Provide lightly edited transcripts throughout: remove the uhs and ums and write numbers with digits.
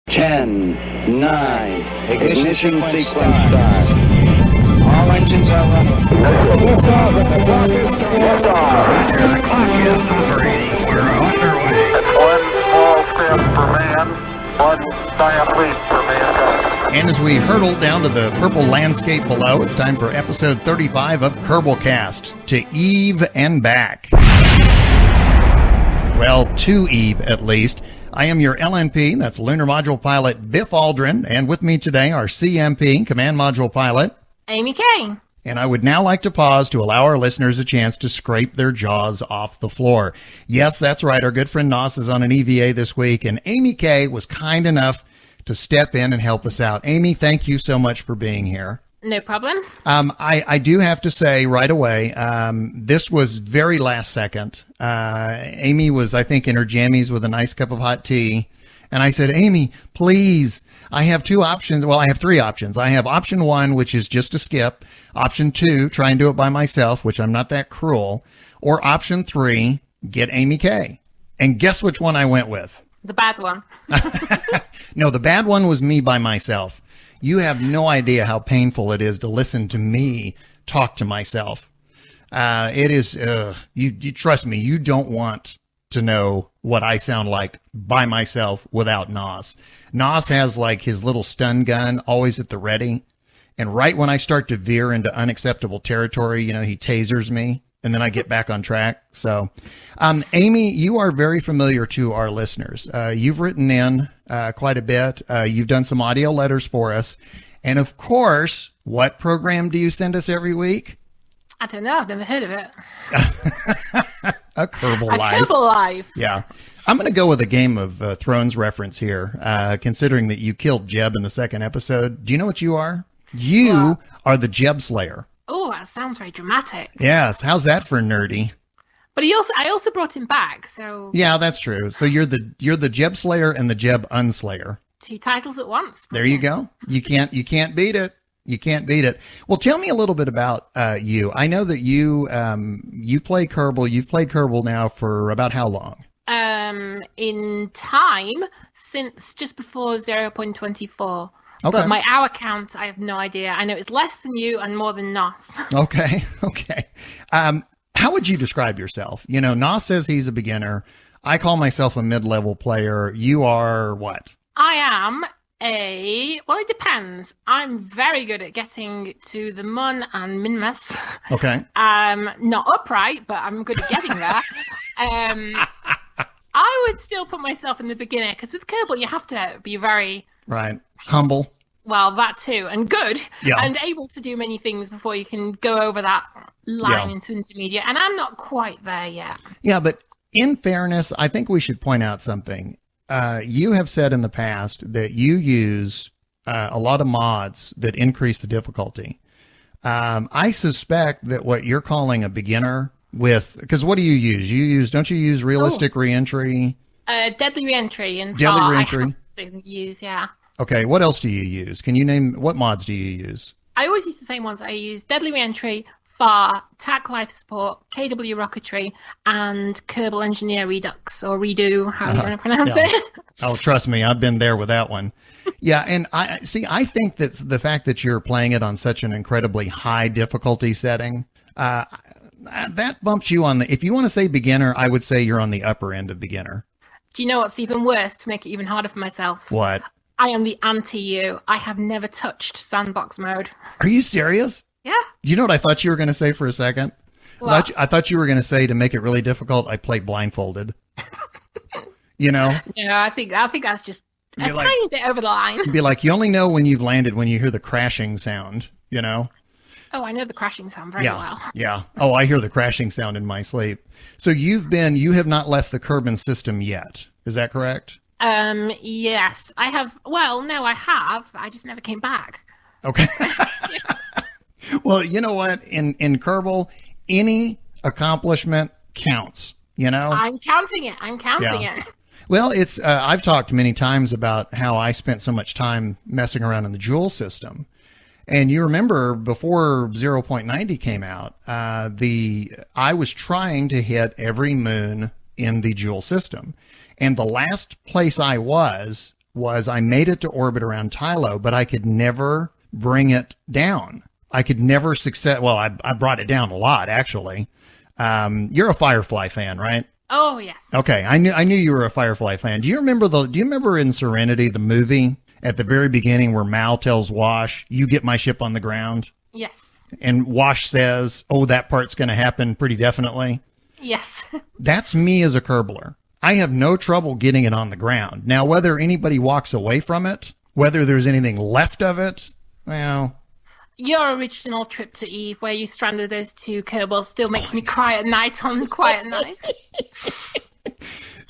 10, 9, ignition sequence start. All engines are running. Roger, the clock is operating. We're on our way. It's one small step for man, one giant leap for mankind. And as we hurtle down to the purple landscape below, it's time for episode 35 of Kerbalcast, to Eve and back. Well, to Eve, at least. I am your LNP, that's Lunar Module Pilot Biff Aldrin, and with me today are CMP, Command Module Pilot Amy Kane. And I would now like to pause to allow our listeners a chance to scrape their jaws off the floor. Yes, that's right, our good friend Nos is on an EVA this week, and Amy K was kind enough to step in and help us out. Amy, thank you so much for being here. No problem. I do have to say right away, this was very last second. Amy was, I think, in her jammies with a nice cup of hot tea. And I said, Amy, please, I have two options. Well, I have three options. I have option one, which is just to skip. Option two, try and do it by myself, which I'm not that cruel. Or option three, get Amy K. And guess which one I went with? The bad one. No, the bad one was me by myself. You have no idea how painful it is to listen to me talk to myself. It is, you trust me, you don't want to know what I sound like by myself without Nos. Nos has like his little stun gun always at the ready. And right when I start to veer into unacceptable territory, you know, he tasers me and then I get back on track. So, Amy, you are very familiar to our listeners. You've written in quite a bit. You've done some audio letters for us. And of course, what program do you send us every week? I don't know. I've never heard of it. A Kerbal Life. A Kerbal Life. Yeah. I'm going to go with a Game of Thrones reference here, considering that you killed Jeb in the second episode. Do you know what you are? You are the Jeb Slayer. Oh, that sounds very dramatic. Yes. How's that for nerdy? But I also brought him back, so... Yeah, that's true. So you're the Jeb Slayer and the Jeb Unslayer. Two titles at once. There you go. You can't beat it. You can't beat it. Well, tell me a little bit about you. I know that you play Kerbal. You've played Kerbal now for about how long? In time, since just before 0.24. Okay. But my hour count, I have no idea. I know it's less than you and more than Nos. Okay. How would you describe yourself? You know, Nos says he's a beginner. I call myself a mid-level player. You are what? I am well, it depends. I'm very good at getting to the Mun and Minmus. Okay. Not upright, but I'm good at getting there. I would still put myself in the beginner, because with Kerbal, you have to be very... Right. Humble. Well, that too. And good. Yeah. And able to do many things before you can go over that line into intermediate. And I'm not quite there yet. Yeah, but in fairness, I think we should point out something. You have said in the past that you use a lot of mods that increase the difficulty. I suspect that what you're calling a beginner because what do you use? Don't you use realistic reentry? Deadly reentry and Deadly reentry. I have to use, yeah. Okay, what else do you use? Can you name, what mods do you use? I always use the same ones. I use Deadly Reentry, FAR, TAC Life Support, KW Rocketry, and Kerbal Engineer Redux, or Redo, how you want to pronounce it. Oh, trust me, I've been there with that one. Yeah, and I think that the fact that you're playing it on such an incredibly high difficulty setting, that bumps you on if you want to say beginner, I would say you're on the upper end of beginner. Do you know what's even worse to make it even harder for myself? What? I am the anti-you. I have never touched sandbox mode. Are you serious? Yeah. Do you know what I thought you were going to say for a second? I thought you were going to say, to make it really difficult, I play blindfolded. You know? No, I think that's just a tiny bit over the line. Be like, you only know when you've landed when you hear the crashing sound, you know? Oh, I know the crashing sound very well. Yeah. Oh, I hear the crashing sound in my sleep. So you have not left the Kerbin system yet. Is that correct? Yes, I have. Well, no, I have. I just never came back. Okay. Well, you know what? In Kerbal, any accomplishment counts, you know? I'm counting it. Well, it's, I've talked many times about how I spent so much time messing around in the Joule system. And you remember before 0.90 came out, I was trying to hit every moon in the Joule system. And the last place I was was I made it to orbit around Tylo, but I could never bring it down. I could never success. Well, I brought it down a lot, actually. You're a Firefly fan, right? Oh, yes. Okay. I knew you were a Firefly fan. Do you remember in Serenity, the movie at the very beginning where Mal tells Wash, you get my ship on the ground? Yes. And Wash says, oh, that part's going to happen pretty definitely. Yes. That's me as a Kerbler. I have no trouble getting it on the ground. Now, whether anybody walks away from it, whether there's anything left of it, well... Your original trip to Eve, where you stranded those two Kerbals, still makes me cry at night on Quiet Night.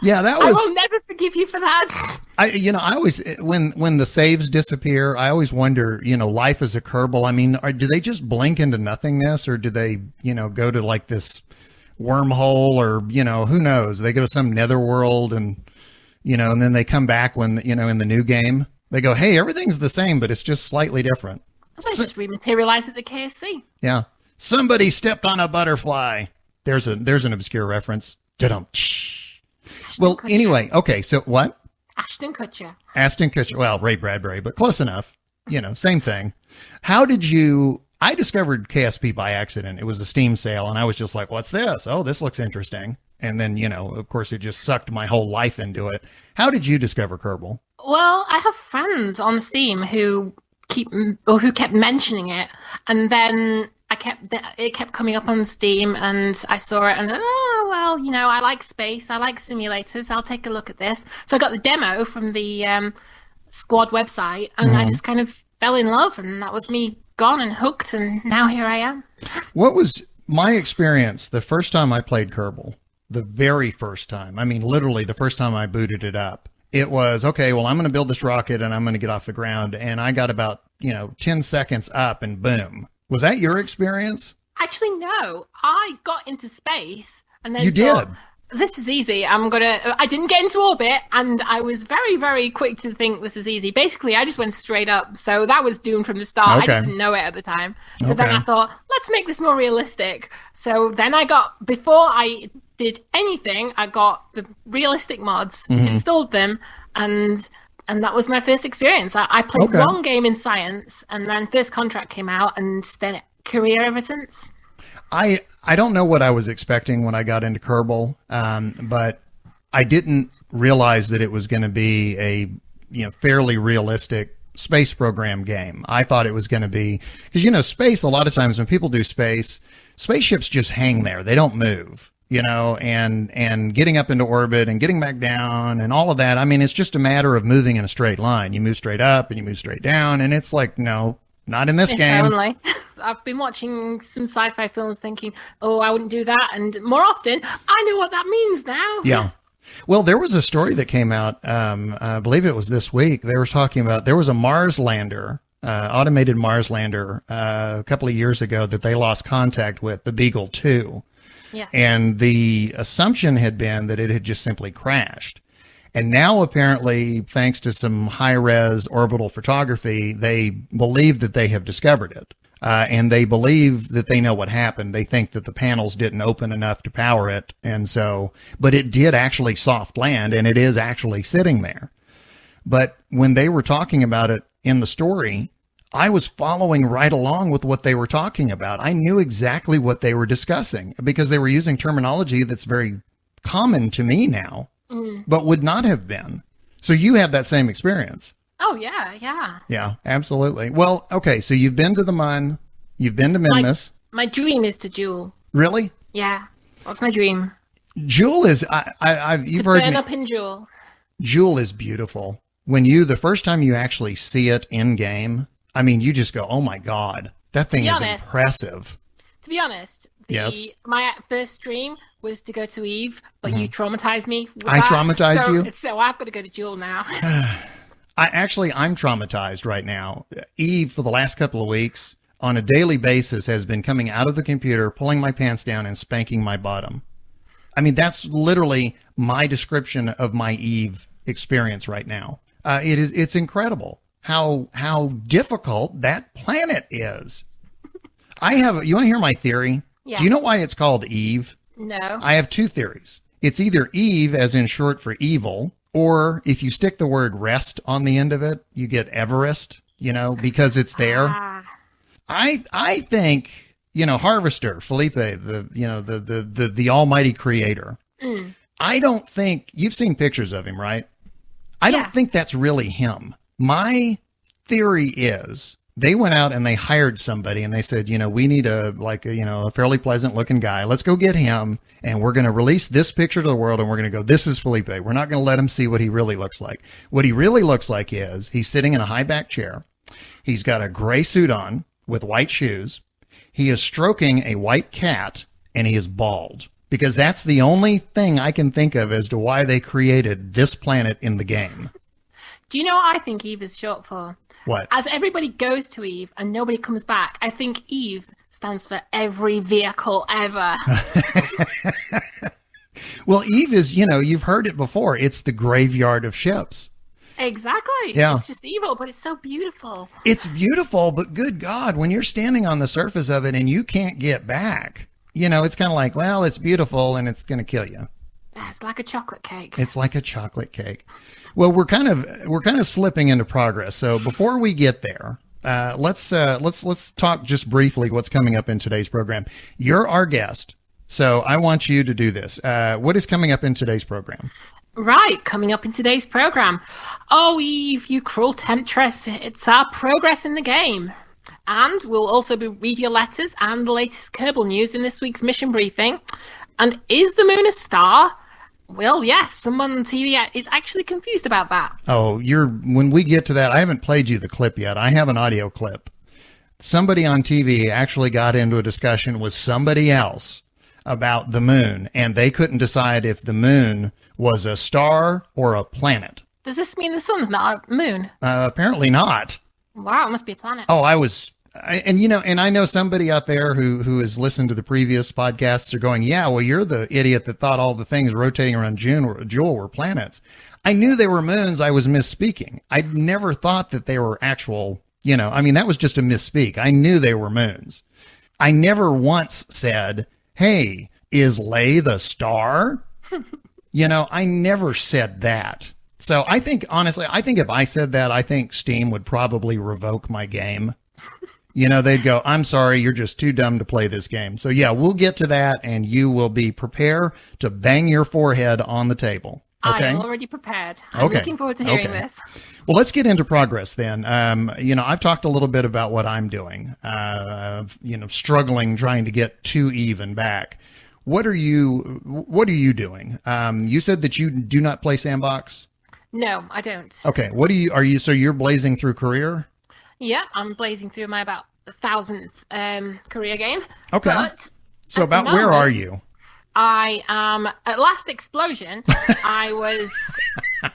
Yeah, that was... I will never forgive you for that. I always, when the saves disappear, I always wonder, life as a Kerbal. I mean, do they just blink into nothingness, or do they, go to like this wormhole, or, who knows? They go to some netherworld and, and then they come back when, in the new game, they go, hey, everything's the same, but it's just slightly different. They just rematerialize at the KSC. Yeah. Somebody stepped on a butterfly. There's an obscure reference. Da-dum. Well, Kutcher. Anyway, okay, so what? Ashton Kutcher. Ashton Kutcher. Well, Ray Bradbury, but close enough. Same thing. How did you... I discovered KSP by accident. It was a Steam sale, and I was just like, what's this? Oh, this looks interesting. And then, of course, it just sucked my whole life into it. How did you discover Kerbal? Well, I have friends on Steam who kept mentioning it, and then it kept coming up on Steam, and I saw it, and I like space, I like simulators, I'll take a look at this. So I got the demo from the Squad website, and I just kind of fell in love, and that was me gone and hooked, and now here I am. What was my experience the first time I played Kerbal? The very first time. I mean, literally the first time I booted it up. It was, okay, well, I'm going to build this rocket and I'm going to get off the ground. And I got about, 10 seconds up and boom. Was that your experience? Actually, no. I got into space and then you did. This is easy. I didn't get into orbit, and I was very, very quick to think this is easy. Basically, I just went straight up. So that was doomed from the start. Okay. I just didn't know it at the time. So then I thought, let's make this more realistic. So then before I did anything, I got the realistic mods, installed them, and that was my first experience. I played one game in science, and then First Contract came out, and then career ever since. I don't know what I was expecting when I got into Kerbal, but I didn't realize that it was going to be a fairly realistic space program game. I thought it was going to be, because space, a lot of times when people do space, spaceships just hang there. They don't move. And getting up into orbit and getting back down and all of that. I mean, it's just a matter of moving in a straight line. You move straight up and you move straight down, and it's like, no, not in this game. Only. I've been watching some sci-fi films thinking, oh, I wouldn't do that. And more often, I know what that means now. Yeah. Well, there was a story that came out, I believe it was this week. They were talking about, there was a Mars lander, automated Mars lander, a couple of years ago that they lost contact with, the Beagle 2. Yes. And the assumption had been that it had just simply crashed. And now, apparently, thanks to some high-res orbital photography, they believe that they have discovered it. And they believe that they know what happened. They think that the panels didn't open enough to power it. And so, but it did actually soft land, and it is actually sitting there. But when they were talking about it in the story, I was following right along with what they were talking about. I knew exactly what they were discussing because they were using terminology that's very common to me now, but would not have been. So you have that same experience. Oh, yeah, yeah. Yeah, absolutely. Well, okay, so you've been to the Mun, you've been to Minmus. My dream is to Jewel. Really? Yeah, that's my dream. Jewel is, you've heard burn me. up in Jewel. Jewel is beautiful. The first time you actually see it in game, I mean, you just go, oh my God, that thing is impressive. To be honest, yes. My first dream was to go to Eve, but you traumatized me. I traumatized you? So I've got to go to Jewel now. I'm traumatized right now. Eve, for the last couple of weeks, on a daily basis, has been coming out of the computer, pulling my pants down, and spanking my bottom. I mean, that's literally my description of my Eve experience right now. It's incredible how difficult that planet is. You want to hear my theory? Yeah. Do you know why it's called Eve? No. I have two theories. It's either Eve, as in short for evil, Or if you stick the word rest on the end of it, you get Everest, because it's there. I think, Harvester, Felipe, the almighty creator. I don't think you've seen pictures of him, right? I don't think that's really him. My theory is they went out and they hired somebody and they said, we need a fairly pleasant looking guy. Let's go get him. And we're going to release this picture to the world. And we're going to go, this is Felipe. We're not going to let him see what he really looks like. What he really looks like is he's sitting in a high back chair. He's got a gray suit on with white shoes. He is stroking a white cat and he is bald, because that's the only thing I can think of as to why they created this planet in the game. Do you know what I think Eve is short for? What? As everybody goes to Eve and nobody comes back, I think Eve stands for every vehicle ever. Well, Eve is, you've heard it before. It's the graveyard of ships. Exactly. Yeah. It's just evil, but it's so beautiful. It's beautiful, but good God, when you're standing on the surface of it and you can't get back, it's kind of like, well, it's beautiful and it's going to kill you. It's like a chocolate cake. It's like a chocolate cake. Well, we're kind of slipping into progress. So before we get there, let's talk just briefly what's coming up in today's program. You're our guest, so I want you to do this. What is coming up in today's program? Right, coming up in today's program. Oh, Eve, you cruel temptress. It's our progress in the game. And we'll also read your letters and the latest Kerbal news in this week's mission briefing. And is the moon a star? Well, yes, someone on TV is actually confused about that. Oh, when we get to that, I haven't played you the clip yet. I have an audio clip. Somebody on TV actually got into a discussion with somebody else about the moon, and they couldn't decide if the moon was a star or a planet. Does this mean the sun's not a moon? Apparently not. Wow, it must be a planet. Oh, and I know somebody out there who has listened to the previous podcasts are going, yeah, well, you're the idiot that thought all the things rotating around Jewel were planets. I knew they were moons. I was misspeaking. I never thought that they were actual, that was just a misspeak. I knew they were moons. I never once said, hey, is Lay the star? I never said that. So I think, honestly, if I said that, I think Steam would probably revoke my game. They'd go, I'm sorry, you're just too dumb to play this game. So yeah, we'll get to that, and you will be prepared to bang your forehead on the table. Okay? I'm already prepared. I'm looking forward to hearing this. Well, let's get into progress then. I've talked a little bit about what I'm doing, struggling, trying to get to Eve and back. What are you doing? You said that you do not play Sandbox? No, I don't. Okay. So you're blazing through career? Yeah, I'm blazing through my about 1,000th career game. Okay. But so about where are you? I am at Last Explosion. I was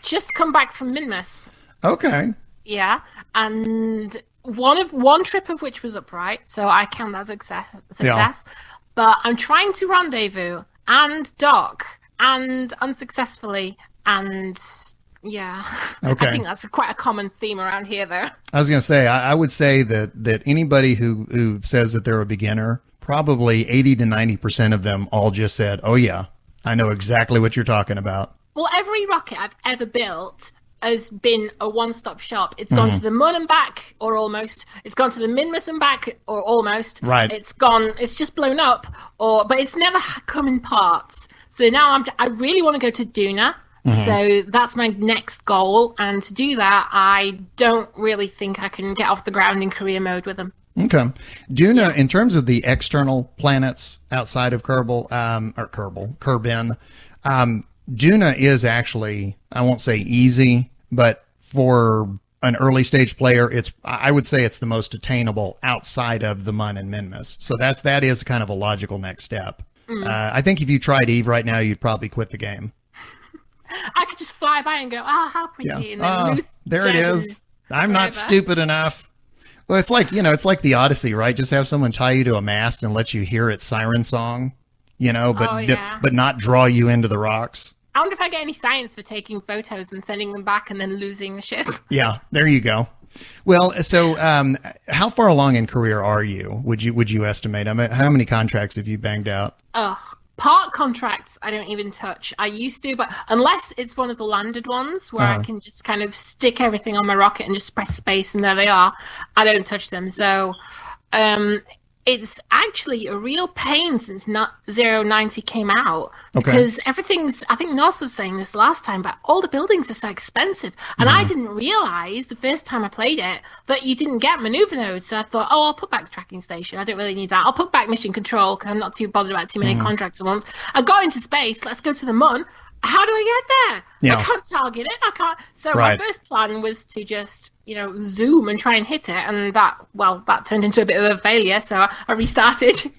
just come back from Minmus. Okay. Yeah, and one trip of which was upright, so I count that success. Yeah. But I'm trying to rendezvous and dock and unsuccessfully, and yeah. Okay. I think that's quite a common theme around here, though. I was going to say, I would say that anybody who says that they're a beginner, probably 80 to 90% of them all just said, oh yeah, I know exactly what you're talking about. Well, every rocket I've ever built has been a one-stop shop. It's gone to the Mun and back, or almost. It's gone to the Minmus and back, or almost. Right. It's just blown up, but it's never come in parts. So now I really want to go to Duna. So that's my next goal. And to do that, I don't really think I can get off the ground in career mode with them. Okay. Duna, in terms of the external planets outside of Kerbin, Duna is actually, I won't say easy, but for an early stage player, I would say it's the most attainable outside of the Mun and Minmus. So that is kind of a logical next step. I think if you tried Eve right now, you'd probably quit the game. I could just fly by and go, how pretty. Yeah. And then lose there it is. I'm not forever. stupid enough. Well, it's like the Odyssey, right? Just have someone tie you to a mast and let you hear its siren song, but not draw you into the rocks. I wonder if I get any science for taking photos and sending them back and then losing the ship. Yeah, there you go. Well, so how far along in career are you? Would you estimate? I mean, how many contracts have you banged out? Oh, Part contracts I don't even touch. I used to, but unless it's one of the landed ones where I can just kind of stick everything on my rocket and just press space and there they are, I don't touch them. So it's actually a real pain since 090 came out, because everything's, I think Nos was saying this last time, but all the buildings are so expensive. And I didn't realize the first time I played it that you didn't get maneuver nodes. So I thought, oh, I'll put back the tracking station. I don't really need that. I'll put back mission control because I'm not too bothered about too many contracts at once. I got into space. Let's go to the mun. How do I get there? Yeah. I can't target it. I can't. So my first plan was to just, zoom and try and hit it. And that turned into a bit of a failure. So I restarted.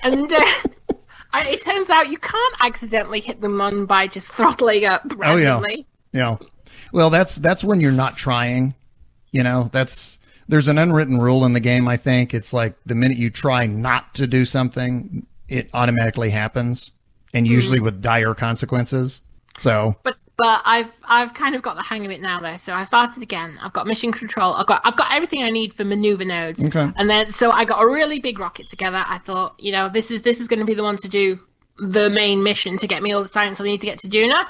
And it turns out you can't accidentally hit the mun by just throttling up randomly. Yeah. Well, that's when you're not trying. There's an unwritten rule in the game, I think. It's like the minute you try not to do something, it automatically happens. And usually with dire consequences. So, but I've kind of got the hang of it now, though. So I started again. I've got mission control. I've got everything I need for maneuver nodes. Okay. And then so I got a really big rocket together. I thought, this is going to be the one to do the main mission to get me all the science I need to get to Duna.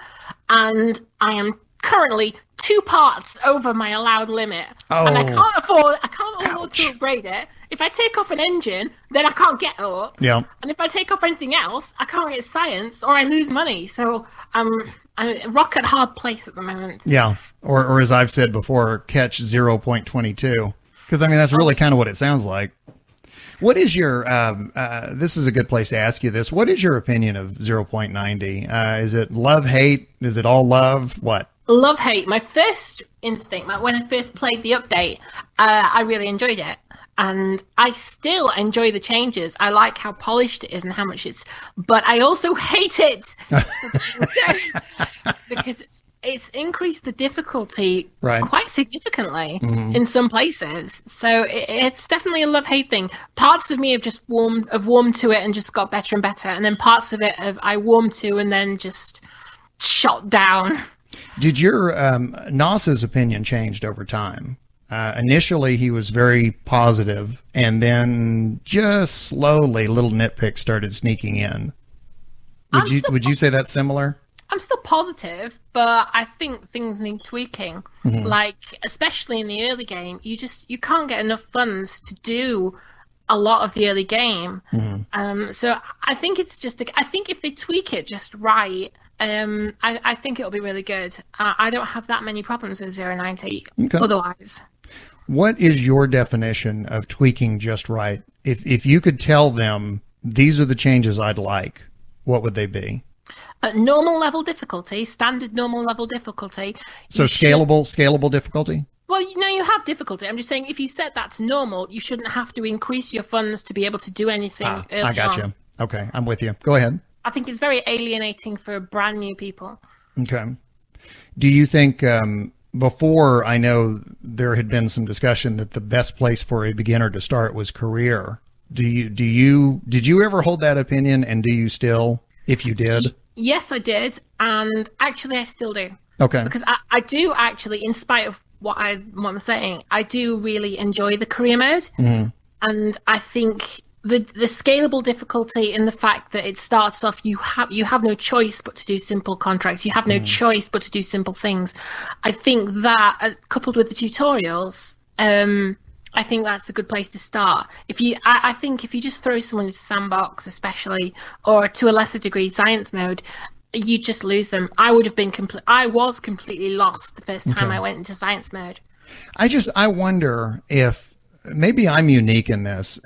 And I am currently 2 parts over my allowed limit. Oh. And I can't afford to upgrade it. If I take off an engine, then I can't get up. Yeah. And if I take off anything else, I can't get science or I lose money. So I'm a rock at hard place at the moment. Yeah. Or as I've said before, catch 0.22. Because, that's really kind of what it sounds like. What is your, this is a good place to ask you this. What is your opinion of 0.90? Is it love, hate? Is it all love? What? Love, hate. My first instinct, when I first played the update, I really enjoyed it. And I still enjoy the changes. I like how polished it is and how much but I also hate it because it's increased the difficulty quite significantly in some places. So it's definitely a love-hate thing. Parts of me have warmed to it and just got better and better, and then parts of it I warmed to and then just shot down. Did your Nos's opinion changed over time? Initially, he was very positive, and then just slowly, little nitpicks started sneaking in. Would you say that's similar? I'm still positive, but I think things need tweaking. Like, especially in the early game, you can't get enough funds to do a lot of the early game. So I think I think if they tweak it just right, I think it'll be really good. I don't have that many problems with 090 otherwise. What is your definition of tweaking just right? If you could tell them these are the changes I'd like, what would they be? Normal level difficulty, standard normal level difficulty. So scalable difficulty? Well, you have difficulty. I'm just saying if you set that to normal, you shouldn't have to increase your funds to be able to do anything early on. I got you. Okay, I'm with you. Go ahead. I think it's very alienating for brand new people. Okay. Do you think... before, I know there had been some discussion that the best place for a beginner to start was career. Did you ever hold that opinion, and do you still, if you did? Yes, I did, and actually I still do. Okay. Because I do actually, in spite of what I'm saying, I do really enjoy the career mode, and I think the scalable difficulty in the fact that it starts off, you have no choice but to do simple contracts. You have no choice but to do simple things. I think that coupled with the tutorials, I think that's a good place to start. I think if you just throw someone into sandbox, especially, or to a lesser degree science mode, you just lose them. I was completely lost the first time I went into science mode. I wonder if maybe I'm unique in this,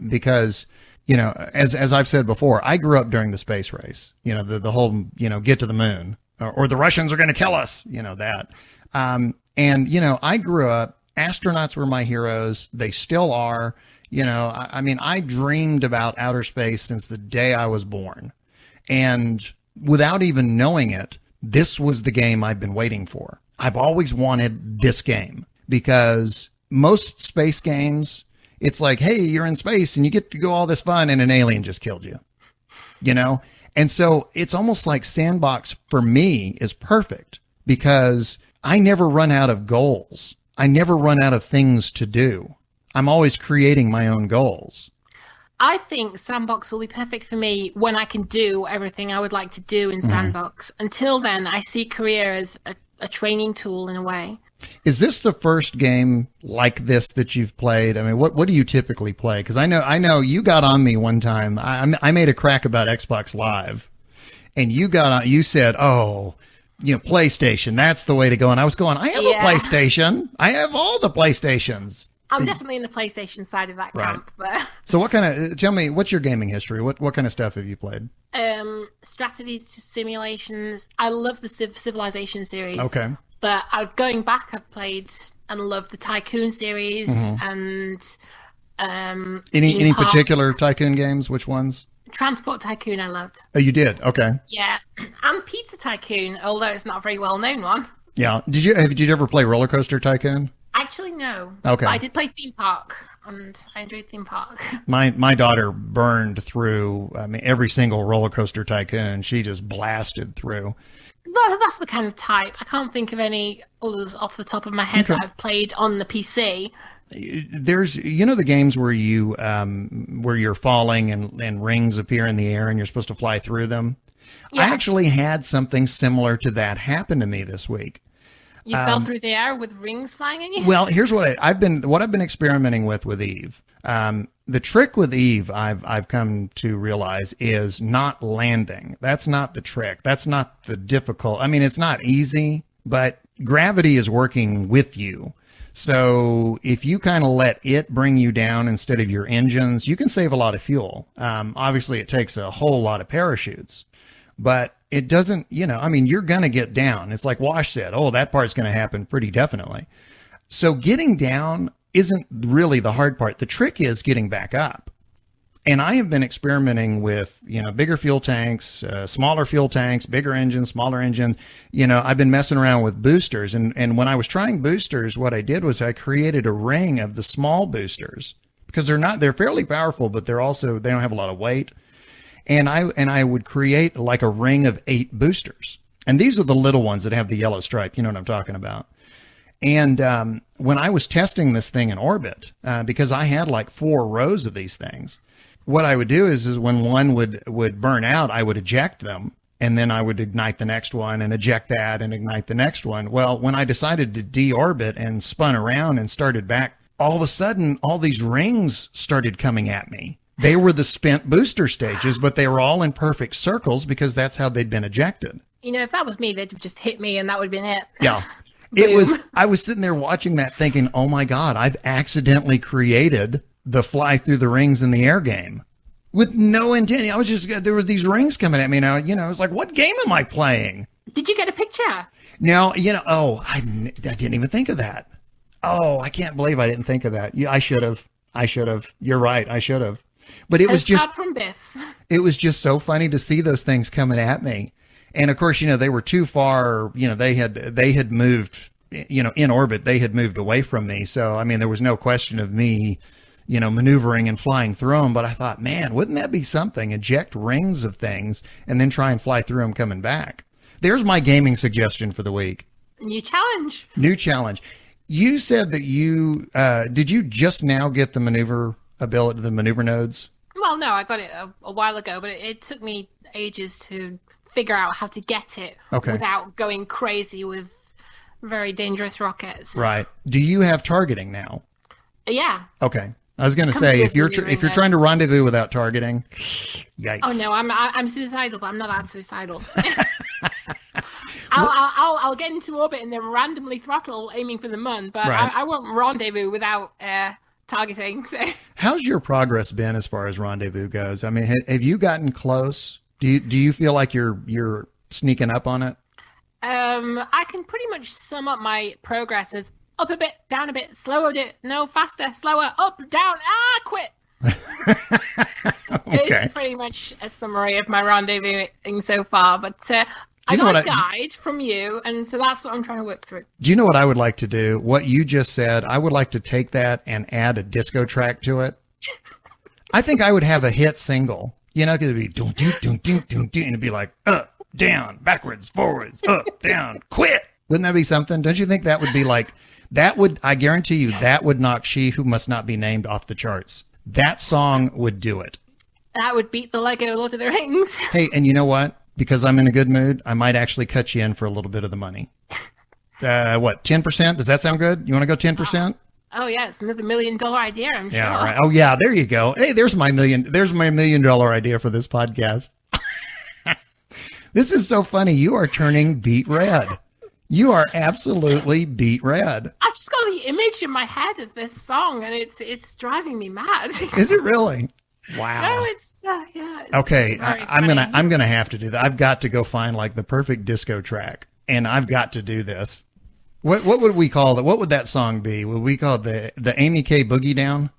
because, as I've said before, I grew up during the space race, the whole, get to the moon or the Russians are going to kill us, that. And, I grew up, astronauts were my heroes. They still are, I dreamed about outer space since the day I was born. And without even knowing it, this was the game I've been waiting for. I've always wanted this game because most space games, it's like, hey, you're in space and you get to go all this fun and an alien just killed you, And so it's almost like sandbox for me is perfect because I never run out of goals. I never run out of things to do. I'm always creating my own goals. I think Sandbox will be perfect for me when I can do everything I would like to do in Sandbox. Until then, I see career as a training tool in a way. Is this the first game like this that you've played? I mean, what do you typically play? Because I know you got on me one time. I made a crack about Xbox Live, and you said, "Oh, PlayStation, that's the way to go." And I was going, "I have a PlayStation. I have all the PlayStations." I'm definitely in the PlayStation side of that camp. But so, tell me, what's your gaming history? What kind of stuff have you played? Strategies, simulations. I love the Civilization series. Okay. But going back, I've played and loved the Tycoon series and any particular Tycoon games? Which ones? Transport Tycoon I loved. Oh, you did? Okay. Yeah, and Pizza Tycoon, although it's not a very well known one. Yeah. Did you ever play Roller Coaster Tycoon? Actually, no. Okay. But I did play Theme Park, and I enjoyed Theme Park. My daughter burned through every single Roller Coaster Tycoon. She just blasted through. That's the kind of type. I can't think of any others off the top of my head that I've played on the PC. There's, the games where you're falling and rings appear in the air and you're supposed to fly through them. Yeah. I actually had something similar to that happen to me this week. You fell through the air with rings flying in you? Well, here's what I've been experimenting with Eve. The trick with Eve, I've come to realize, is not landing. That's not the trick. That's not the difficult. I mean, it's not easy, but gravity is working with you. So if you kind of let it bring you down instead of your engines, you can save a lot of fuel. Obviously, it takes a whole lot of parachutes, but it doesn't, you're going to get down. It's like Wash said, that part's going to happen pretty definitely. So getting down isn't really the hard part. The trick is getting back up. And I have been experimenting with, bigger fuel tanks, smaller fuel tanks, bigger engines, smaller engines. I've been messing around with boosters. And when I was trying boosters, what I did was I created a ring of the small boosters because they're fairly powerful, but they don't have a lot of weight. And I would create like a ring of 8 boosters. And these are the little ones that have the yellow stripe. You know what I'm talking about. And when I was testing this thing in orbit, because I had like 4 rows of these things, what I would do is when one would burn out, I would eject them, and then I would ignite the next one and eject that and ignite the next one. Well, when I decided to deorbit and spun around and started back, all of a sudden, all these rings started coming at me. They were the spent booster stages, but they were all in perfect circles because that's how they'd been ejected. If that was me, they'd have just hit me and that would have been it. Yeah. I was sitting there watching that thinking, oh my God, I've accidentally created the fly through the rings in the air game with no intent. There was these rings coming at me now, I was like, what game am I playing? Did you get a picture? No, I didn't even think of that. Oh, I can't believe I didn't think of that. Yeah, I should have. You're right. I should have. But it was just from Biff. It was just so funny to see those things coming at me. And of course, they were too far, they had moved, in orbit, they had moved away from me. So, there was no question of me, maneuvering and flying through them. But I thought, man, wouldn't that be something? Eject rings of things and then try and fly through them coming back. There's my gaming suggestion for the week. New challenge. You said that did you just now get the maneuver ability, the maneuver nodes? Well, no, I got it a while ago, but it took me ages to figure out how to get it without going crazy with very dangerous rockets. Right. Do you have targeting now? Yeah. Okay. I was going to say, if you're trying to rendezvous without targeting, yikes. Oh no, I'm suicidal, but I'm not that suicidal. I'll get into orbit and then randomly throttle, aiming for the moon, but right. I won't rendezvous without targeting. So. How's your progress been as far as rendezvous goes? Have you gotten close? Do you feel like you're sneaking up on it? I can pretty much sum up my progress as up a bit, down a bit, slower a bit, no, faster, slower, up, down, quit. It's pretty much a summary of my rendezvousing so far, but I got a guide from you, and so that's what I'm trying to work through. Do you know what I would like to do? What you just said, I would like to take that and add a disco track to it. I think I would have a hit single. Because it'd be doom, doom, doom, doom, doom, doom, and it'd be like up, down, backwards, forwards, up, down, quit. Wouldn't that be something? Don't you think that would be like, I guarantee you, that would knock She Who Must Not Be Named off the charts. That song would do it. That would beat the Lego Lord of the Rings. Hey, and you know what? Because I'm in a good mood, I might actually cut you in for a little bit of the money. What, 10%? Does that sound good? You want to go 10%? Oh yeah, it's another $1 million idea, I'm sure. Yeah, all right. Oh yeah, there you go. Hey, there's my $1 million idea for this podcast. This is so funny. You are turning beet red. You are absolutely beet red. I just got the image in my head of this song, and it's driving me mad. Is it really? Wow. No, it's yeah. It's Okay, very I'm funny. gonna have to do that. I've got to go find like the perfect disco track, and I've got to do this. What would we call it? What would that song be? Would we call it the Amy K Boogie Down?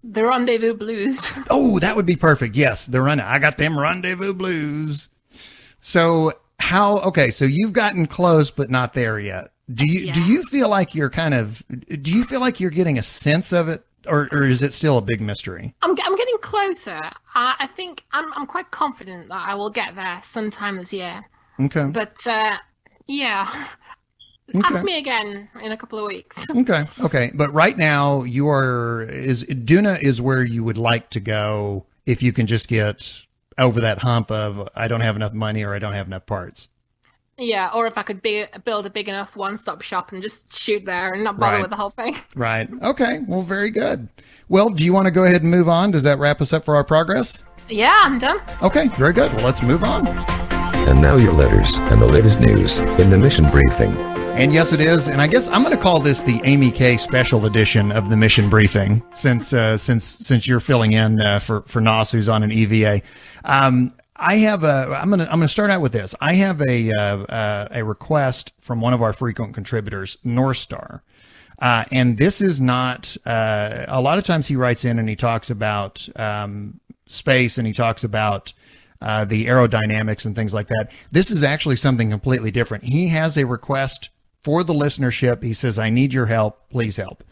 The Rendezvous Blues. Oh, that would be perfect. Yes, I got them rendezvous blues. So so you've gotten close, but not there yet. Do you feel like you're getting a sense of it, or is it still a big mystery? I'm getting closer. I think I'm quite confident that I will get there sometime this year. Okay. But yeah. Okay. Ask me again in a couple of weeks. Okay. But right now Duna is where you would like to go if you can just get over that hump of I don't have enough money or I don't have enough parts. Yeah, or if I could build a big enough one-stop shop and just shoot there and not bother with the whole thing. Right. Okay. Well, very good. Well, do you want to go ahead and move on? Does that wrap us up for our progress? Yeah, I'm done. Okay. Very good. Well, let's move on. And now your letters and the latest news in the mission briefing. And yes, it is. And I guess I'm going to call this the Amy K special edition of the mission briefing, since you're filling in for Nos, who's on an EVA. I'm going to start out with this. I have a request from one of our frequent contributors, North Star. And this is not, a lot of times he writes in and he talks about space, and he talks about the aerodynamics and things like that. This is actually something completely different. He has a request for the listenership. He says, I need your help. Please help.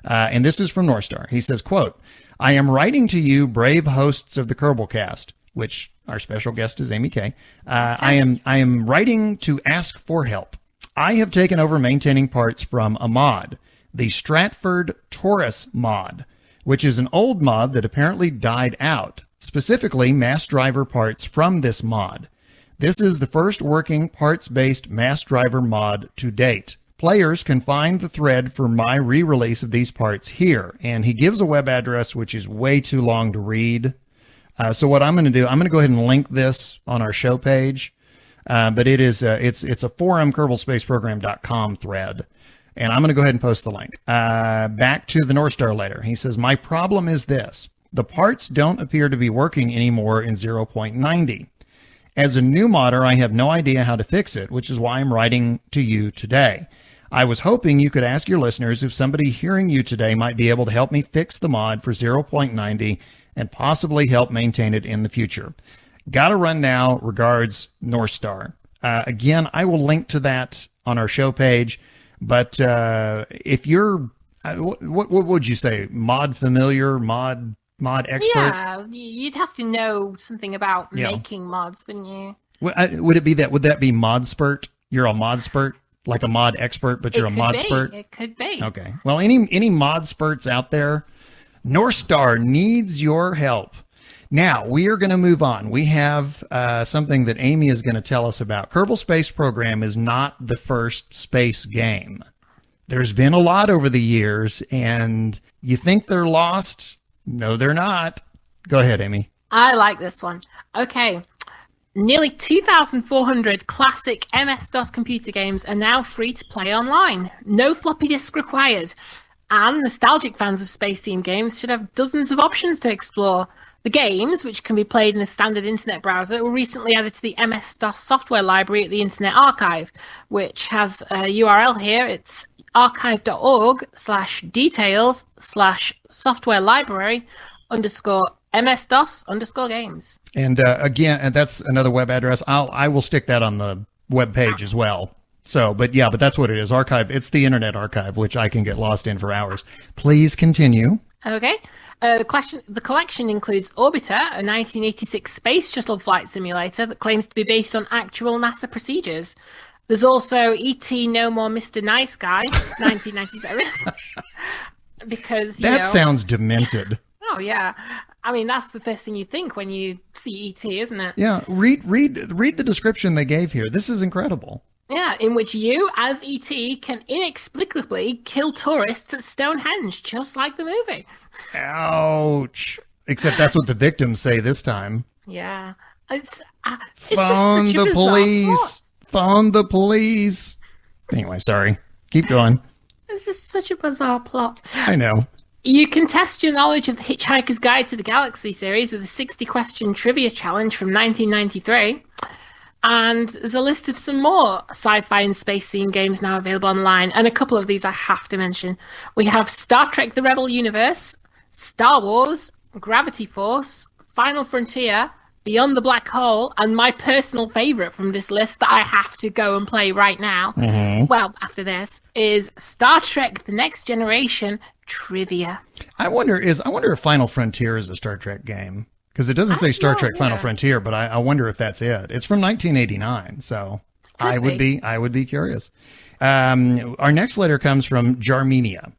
And this is from North Star. He says, quote, I am writing to you, brave hosts of the Kerbalcast, which our special guest is Amy K. I am writing to ask for help. I have taken over maintaining parts from a mod, the Stratford Taurus mod, which is an old mod that apparently died out, specifically mass driver parts from this mod. This is the first working parts-based mass driver mod to date. Players can find the thread for my re-release of these parts here, and he gives a web address which is way too long to read. So what I'm going to do, I'm going to go ahead and link this on our show page, but it is it's a forum kerbal-spaceprogram.com thread, and I'm going to go ahead and post the link. Back to the North Star letter. He says, my problem is this. The parts don't appear to be working anymore in 0.90. As a new modder, I have no idea how to fix it, which is why I'm writing to you today. I was hoping you could ask your listeners if somebody hearing you today might be able to help me fix the mod for 0.90 and possibly help maintain it in the future. Gotta run now. Regards, North Star. Again, I will link to that on our show page, but if you're, what would you say? Mod familiar, mod expert? Yeah, you'd have to know something about making mods, wouldn't you? Would it be that? Would that be Modspert? You're a Modspert, like a mod expert, but you're a Modspert? It could be. Okay. Well, any Modspurts out there, North Star needs your help. Now, we are going to move on. We have something that Amy is going to tell us about. Kerbal Space Program is not the first space game. There's been a lot over the years, and you think they're lost? No, they're not. Go ahead, Amy. I like this one. Okay. Nearly 2,400 classic MS-DOS computer games are now free to play online. No floppy disk required. And nostalgic fans of space-themed games should have dozens of options to explore. The games, which can be played in a standard internet browser, were recently added to the MS-DOS software library at the Internet Archive, which has a URL here. It's archive.org/details/software library _MS-DOS_games. And again, that's another web address. I will stick that on the web page as well. So, but that's what it is. Archive. It's the Internet Archive, which I can get lost in for hours. Please continue. Okay. The collection includes Orbiter, a 1986 space shuttle flight simulator that claims to be based on actual NASA procedures. There's also E.T. No More Mr. Nice Guy, 1997. Because, that sounds demented. Oh, yeah. I mean, that's the first thing you think when you see E.T., isn't it? Yeah, read the description they gave here. This is incredible. Yeah, in which you, as E.T., can inexplicably kill tourists at Stonehenge, just like the movie. Ouch. Except that's what the victims say this time. Yeah. It's Phone just such a the bizarre police. plot. Phone the police. Anyway, sorry. Keep going. It's just such a bizarre plot. I know. You can test your knowledge of the Hitchhiker's Guide to the Galaxy series with a 60-question trivia challenge from 1993. And there's a list of some more sci-fi and space-themed games now available online. And a couple of these I have to mention. We have Star Trek The Rebel Universe, Star Wars, Gravity Force, Final Frontier, Beyond the Black Hole, and my personal favourite from this list that I have to go and play right now, well, after this, is Star Trek The Next Generation Trivia. I wonder if Final Frontier is a Star Trek game. Because it doesn't say Star Trek Final Frontier, but I wonder if that's it. It's from 1989, so I would be curious. Our next letter comes from Jarmenia.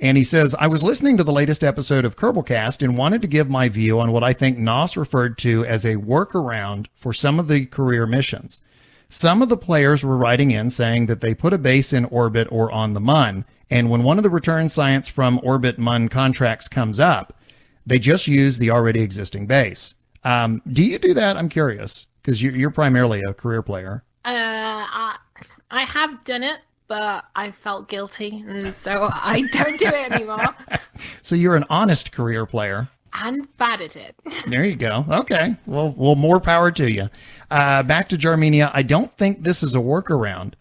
And he says, I was listening to the latest episode of Kerbalcast and wanted to give my view on what I think Nos referred to as a workaround for some of the career missions. Some of the players were writing in saying that they put a base in orbit or on the Mun, and when one of the return science from orbit Mun contracts comes up, they just use the already existing base. Do you do that? I'm curious, because you're primarily a career player. I have done it, but I felt guilty, and so I don't do it anymore. So you're an honest career player. I'm bad at it. There you go. Okay. Well, more power to you. Back to Jarmenia. I don't think this is a workaround,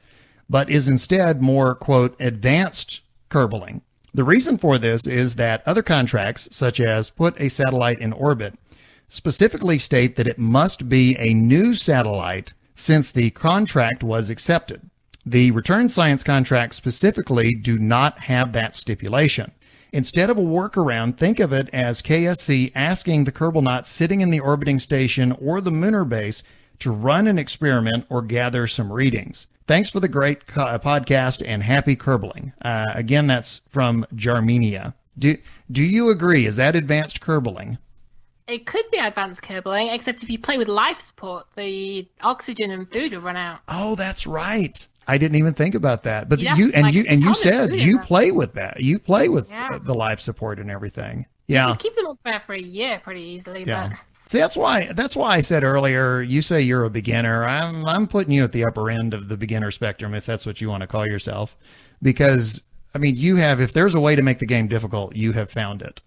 but is instead more, quote, advanced Kerbaling. The reason for this is that other contracts, such as put a satellite in orbit, specifically state that it must be a new satellite since the contract was accepted. The return science contracts specifically do not have that stipulation. Instead of a workaround, think of it as KSC asking the Kerbalnauts sitting in the orbiting station or the Lunar base to run an experiment or gather some readings. Thanks for the great podcast and happy Kerbaling. Again, that's from Jarmenia. Do you agree? Is that advanced Kerbaling? It could be advanced Kerbaling, except if you play with life support, the oxygen and food will run out. Oh, that's right. I didn't even think about that. But Yeah, you said you food. play with that. You play with Yeah. the life support and everything. You Yeah. could keep them up there for a year pretty easily, Yeah. but See, that's why I said earlier, you say you're a beginner. I'm putting you at the upper end of the beginner spectrum, if that's what you want to call yourself. Because, I mean, if there's a way to make the game difficult, you have found it.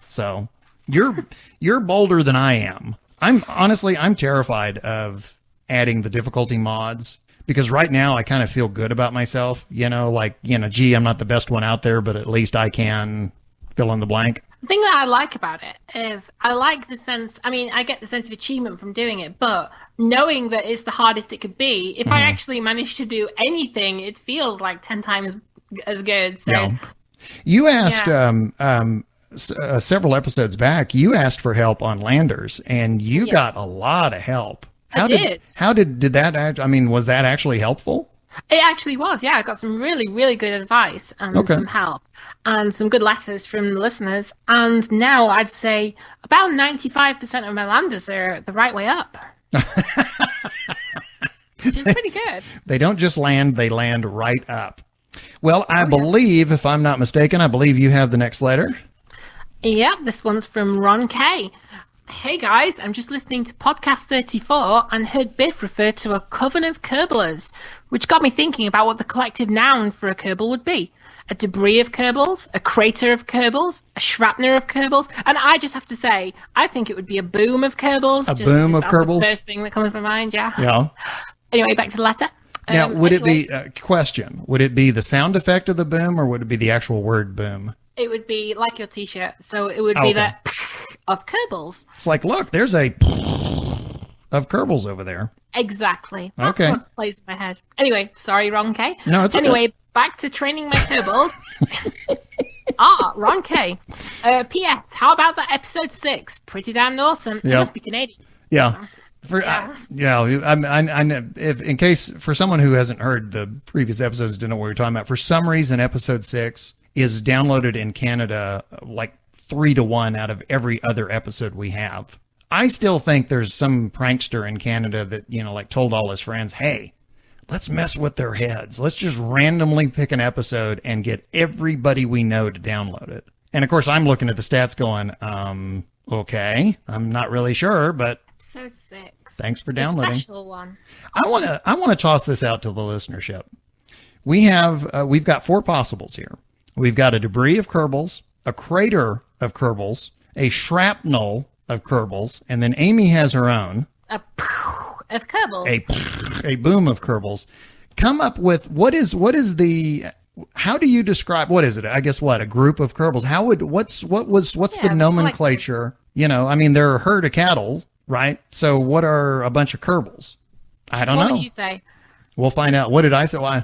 So you're bolder than I am. I'm terrified of adding the difficulty mods because right now I kind of feel good about myself, gee, I'm not the best one out there, but at least I can fill in the blank. the thing that I like about it is I like the sense, I get the sense of achievement from doing it, but knowing that it's the hardest it could be, if I actually manage to do anything, it feels like 10 times as good. So Yeah. You asked several episodes back, you asked for help on landers, and you Yes. got a lot of help. I did. How did that was that actually helpful? It actually was, yeah. I got some really, really good advice and some help and some good letters from the listeners. And now I'd say about 95% of my landers are the right way up. Which is pretty good. They don't just land, they land right up. Well, I believe, if I'm not mistaken, you have the next letter. Yep, this one's from Ron K. Hey guys, I'm just listening to podcast 34 and heard Biff refer to a coven of Kerbalers, which got me thinking about what the collective noun for a Kerbal would be. A debris of Kerbals, a crater of Kerbals, a shrapnel of Kerbals, and I just have to say, I think it would be a boom of Kerbals. A boom of Kerbals? The first thing that comes to mind, yeah. Yeah. Anyway, back to the letter. Now, would it be, question, would it be the sound effect of the boom or would it be the actual word boom? It would be like your t-shirt, so it would be the of Kerbals. It's like, look, there's a of Kerbals over there. Exactly. That's Okay. what plays in my head. Anyway, sorry, Ron K. No, it's okay. Anyway, back to training my Kerbals. Ron K. P.S. How about that episode 6? Pretty damn awesome. It Yep. must be Canadian. Yeah. In case for someone who hasn't heard the previous episodes, didn't know what we were talking about. For some reason, episode 6 is downloaded in Canada like 3-1 out of every other episode we have. I still think there's some prankster in Canada that, like told all his friends, hey, let's mess with their heads. Let's just randomly pick an episode and get everybody we know to download it. And of course, I'm looking at the stats going, okay, I'm not really sure, but Episode 6. Thanks for downloading. The special one. I want to toss this out to the listenership. We've got 4 possibles here. We've got a debris of Kerbals, a crater of Kerbals, a shrapnel of Kerbals, and then Amy has her own. A poof of Kerbals. A boom of Kerbals. Come up with how do you describe, what is it? I guess a group of Kerbals. What's the nomenclature? They're a herd of cattle, right? So what are a bunch of Kerbals? I don't know. What did you say? We'll find out. What did I say? Well,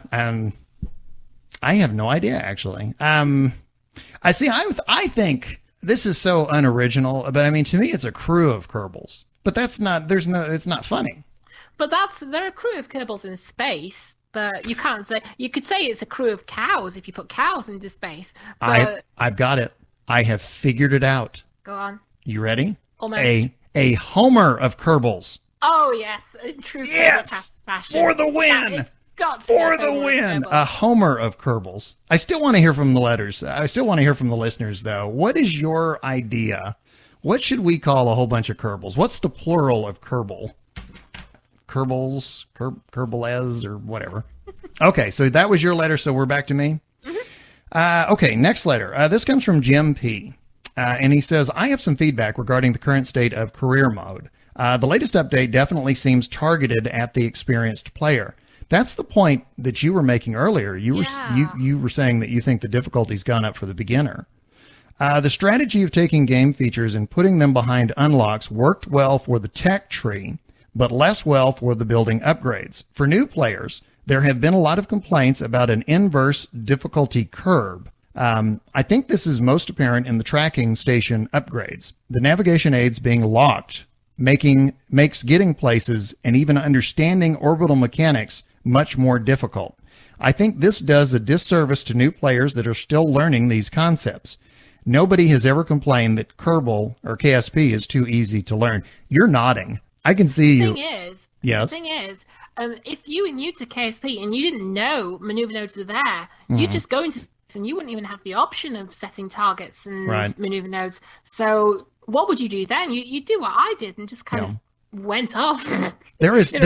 I have no idea, actually. I think this is so unoriginal, but to me, it's a crew of Kerbals. But it's not funny. But they're a crew of Kerbals in space, but you can't say, you could say it's a crew of cows if you put cows into space. But I've got it. I have figured it out. Go on. You ready? Almost. A Homer of Kerbals. Oh, yes. In true Yes! fashion. For the win! For the win! A Homer of Kerbals. I still want to hear from the letters. I still want to hear from the listeners, though. What is your idea? What should we call a whole bunch of Kerbals? What's the plural of Kerbal? Kerbals, Kerbalez, or whatever. Okay, so that was your letter, so we're back to me? Mm-hmm. Okay, next letter. This comes from Jim P. And he says, I have some feedback regarding the current state of career mode. The latest update definitely seems targeted at the experienced player. That's the point that you were making earlier. You were saying that you think the difficulty's gone up for the beginner. The strategy of taking game features and putting them behind unlocks worked well for the tech tree, but less well for the building upgrades. For new players, there have been a lot of complaints about an inverse difficulty curve. I think this is most apparent in the tracking station upgrades. The navigation aids being locked makes getting places and even understanding orbital mechanics much more difficult. I think this does a disservice to new players that are still learning these concepts. Nobody has ever complained that Kerbal or KSP is too easy to learn. You're nodding. I can see you. Yes. The thing is, if you were new to KSP and you didn't know maneuver nodes were there, you'd just go into and you wouldn't even have the option of setting targets and maneuver nodes. So what would you do then? You do what I did and just kind of went off in a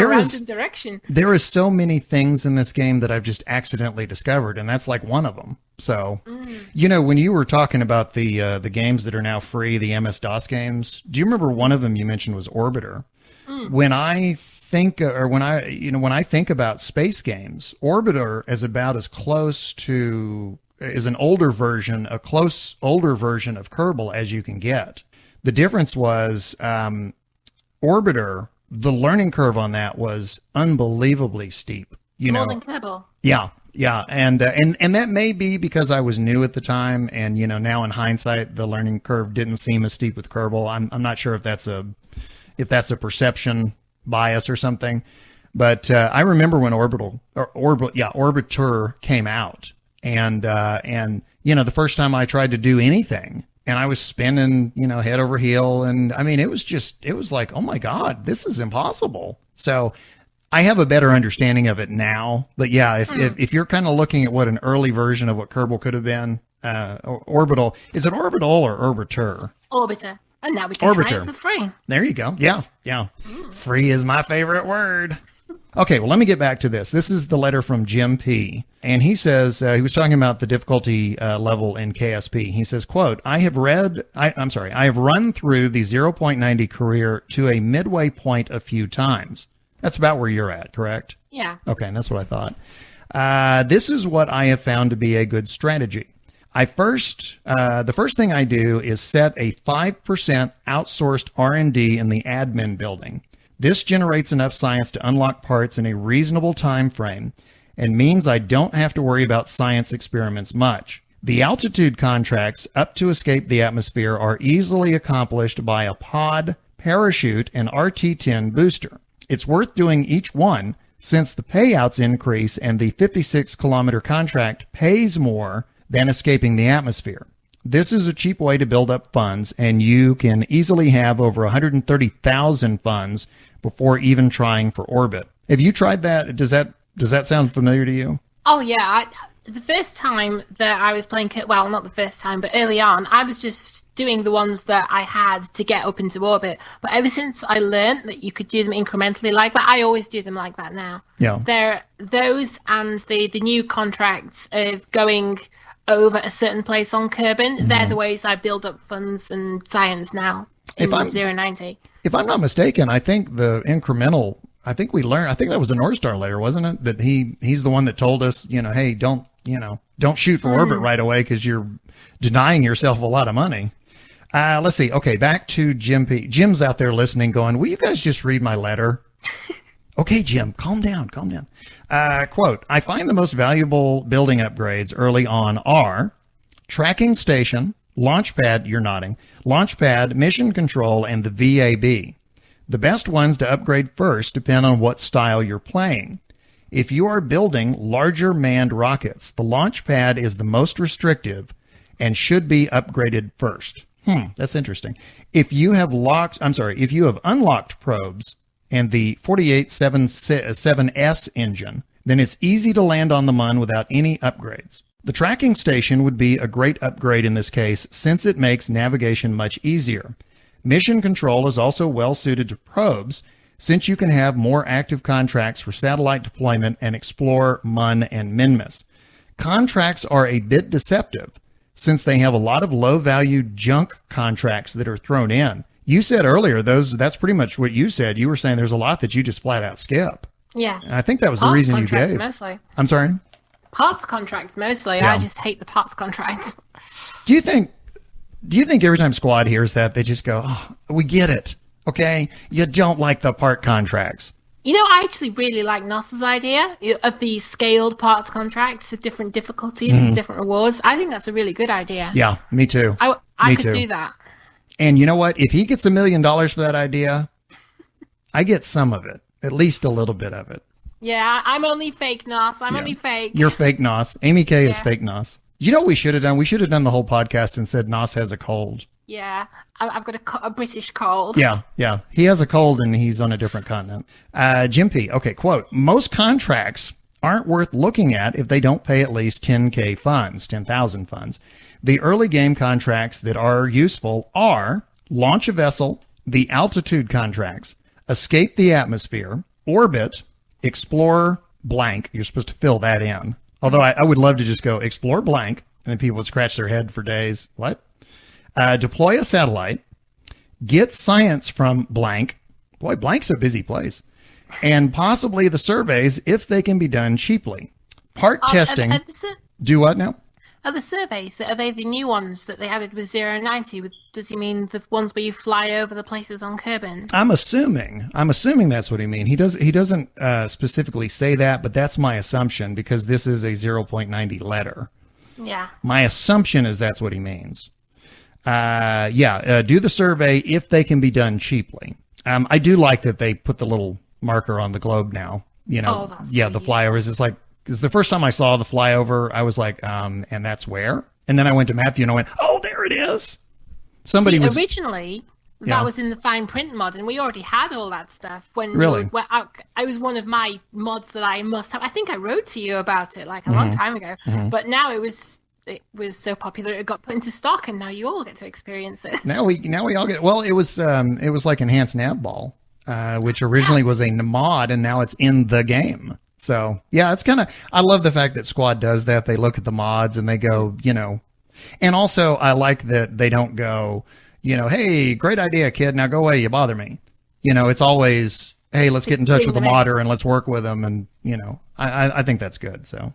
random direction. There is so many things in this game that I've just accidentally discovered, and that's like one of them. So, when you were talking about the games that are now free, the MS-DOS games, do you remember one of them you mentioned was Orbiter? When I think about space games, Orbiter is about as close to is an older version of Kerbal as you can get. The difference was Orbiter, the learning curve on that was unbelievably steep. More than Kerbal. Yeah. And that may be because I was new at the time, and now in hindsight, the learning curve didn't seem as steep with Kerbal. I'm not sure if that's a perception bias or something, but I remember when Orbiter came out, and the first time I tried to do anything, and I was spinning, head over heel, and it was like, oh my God, this is impossible. So I have a better understanding of it now, but if you're kind of looking at what an early version of what Kerbal could have been, Orbital, is it Orbital or Orbiter? Orbiter. And now we can try it for free. There you go. Yeah. Free is my favorite word. Okay, well, let me get back to this. This is the letter from Jim P. And he says, he was talking about the difficulty level in KSP. He says, quote, I have run through the 0.90 career to a midway point a few times. That's about where you're at, correct? Yeah. Okay, and that's what I thought. This is what I have found to be a good strategy. The first thing I do is set a 5% outsourced R&D in the admin building. This generates enough science to unlock parts in a reasonable time frame and means I don't have to worry about science experiments much. The altitude contracts up to escape the atmosphere are easily accomplished by a pod, parachute, and RT-10 booster. It's worth doing each one since the payouts increase and the 56-kilometer contract pays more than escaping the atmosphere. This is a cheap way to build up funds, and you can easily have over 130,000 funds before even trying for orbit. Have you tried that? Does that sound familiar to you? Oh yeah, the first time that I was playing, well, not the first time, but early on, I was just doing the ones that I had to get up into orbit. But ever since I learned that you could do them incrementally like that, I always do them like that now. Yeah. Those and the new contracts of going over a certain place on Kerbin, they're the ways I build up funds and science now in 090. If I'm not mistaken, I think the incremental, I think that was the North Star letter, wasn't it? That he's the one that told us, hey, don't shoot for orbit right away because you're denying yourself a lot of money. Let's see. Okay, back to Jim P. Jim's out there listening going, will you guys just read my letter? Okay, Jim, calm down. Quote, I find the most valuable building upgrades early on are tracking station, launch pad, you're nodding, launch pad, mission control, and the VAB. The best ones to upgrade first depend on what style you're playing. If you are building larger manned rockets, the launch pad is the most restrictive and should be upgraded first. That's interesting. If you have unlocked probes and the 4877S engine, then it's easy to land on the Mun without any upgrades. The tracking station would be a great upgrade in this case since it makes navigation much easier. Mission control is also well suited to probes since you can have more active contracts for satellite deployment and explore Mun and Minmus. Contracts are a bit deceptive since they have a lot of low-value junk contracts that are thrown in. You said earlier, that's pretty much what you said. You were saying there's a lot that you just flat out skip. Yeah. And I think that was the reason you gave. Mostly. I'm sorry? Parts contracts mostly. Yeah. I just hate the parts contracts. Do you think every time Squad hears that, they just go, oh, we get it, okay? You don't like the part contracts. I actually really like NOS's idea of the scaled parts contracts of different difficulties and different rewards. I think that's a really good idea. Yeah, me too. I could do that. And you know what? If he gets $1 million for that idea, I get some of it, at least a little bit of it. Yeah, I'm only fake NOS. I'm only fake. You're fake NOS. Amy K is fake NOS. You know what we should have done? We should have done the whole podcast and said NOS has a cold. Yeah, I've got a British cold. Yeah. He has a cold and he's on a different continent. Jim P. Okay, quote, most contracts aren't worth looking at if they don't pay at least 10,000 funds. The early game contracts that are useful are launch a vessel, the altitude contracts, escape the atmosphere, orbit, explore blank. You're supposed to fill that in. Although I would love to just go explore blank and then people would scratch their head for days. What? Deploy a satellite, get science from blank. Boy, blank's a busy place. And possibly the surveys if they can be done cheaply. Part testing. Do what now? Are the surveys, are they the new ones that they added with 090? Does he mean the ones where you fly over the places on Kerbin? I'm assuming that's what he means. He doesn't specifically say that, but that's my assumption because this is a 0.90 letter. Yeah. My assumption is that's what he means. Do the survey if they can be done cheaply. I do like that they put the little marker on the globe now. The flyovers. It's like, because the first time I saw the flyover, I was like, and that's where? And then I went to Matthew and I went, oh, there it is. Originally, that was in the fine print mod, and we already had all that stuff. Really? I was one of my mods that I must have. I think I wrote to you about it like a long time ago. But now it was so popular it got put into stock, and now you all get to experience it. Now we all get. Well, it was like enhanced nav-ball, which originally was a mod, and now it's in the game. So yeah, it's kind of. I love the fact that Squad does that. They look at the mods and they go, and also I like that they don't go, hey, great idea, kid. Now go away. You bother me. It's always, hey, let's get in touch with the modder and let's work with them. And I think that's good. So.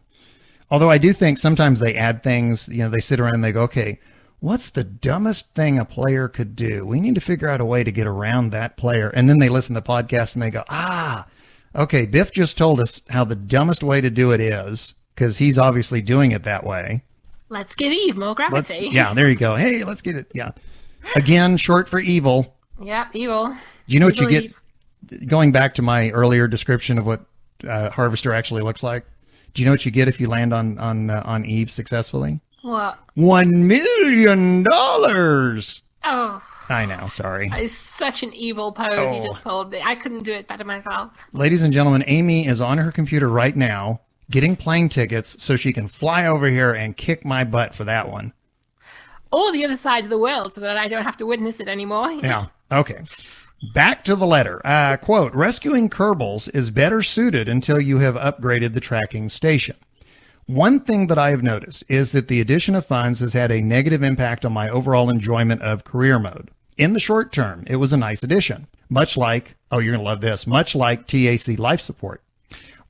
Although I do think sometimes they add things, they sit around and they go, okay, what's the dumbest thing a player could do? We need to figure out a way to get around that player. And then they listen to the podcast and they go, okay, Biff just told us how the dumbest way to do it is because he's obviously doing it that way. Let's give Eve more gravity. There you go. Hey, let's get it. Yeah. Again, short for evil. Yeah, evil. Do you know evil what you get? Going back to my earlier description of what Harvester actually looks like. Do you know what you get if you land on Eve successfully? What? $1 million. Oh, I know, sorry. that is such an evil pose you just pulled. I couldn't do it better myself. Ladies and gentlemen, Amy is on her computer right now getting plane tickets so she can fly over here and kick my butt for that one. Or the other side of the world so that I don't have to witness it anymore. Yeah, okay. Back to the letter. Quote, rescuing Kerbals is better suited until you have upgraded the tracking station. One thing that I have noticed is that the addition of funds has had a negative impact on my overall enjoyment of career mode. In the short term, it was a nice addition, much like, oh, you're going to love this, much like TAC life support.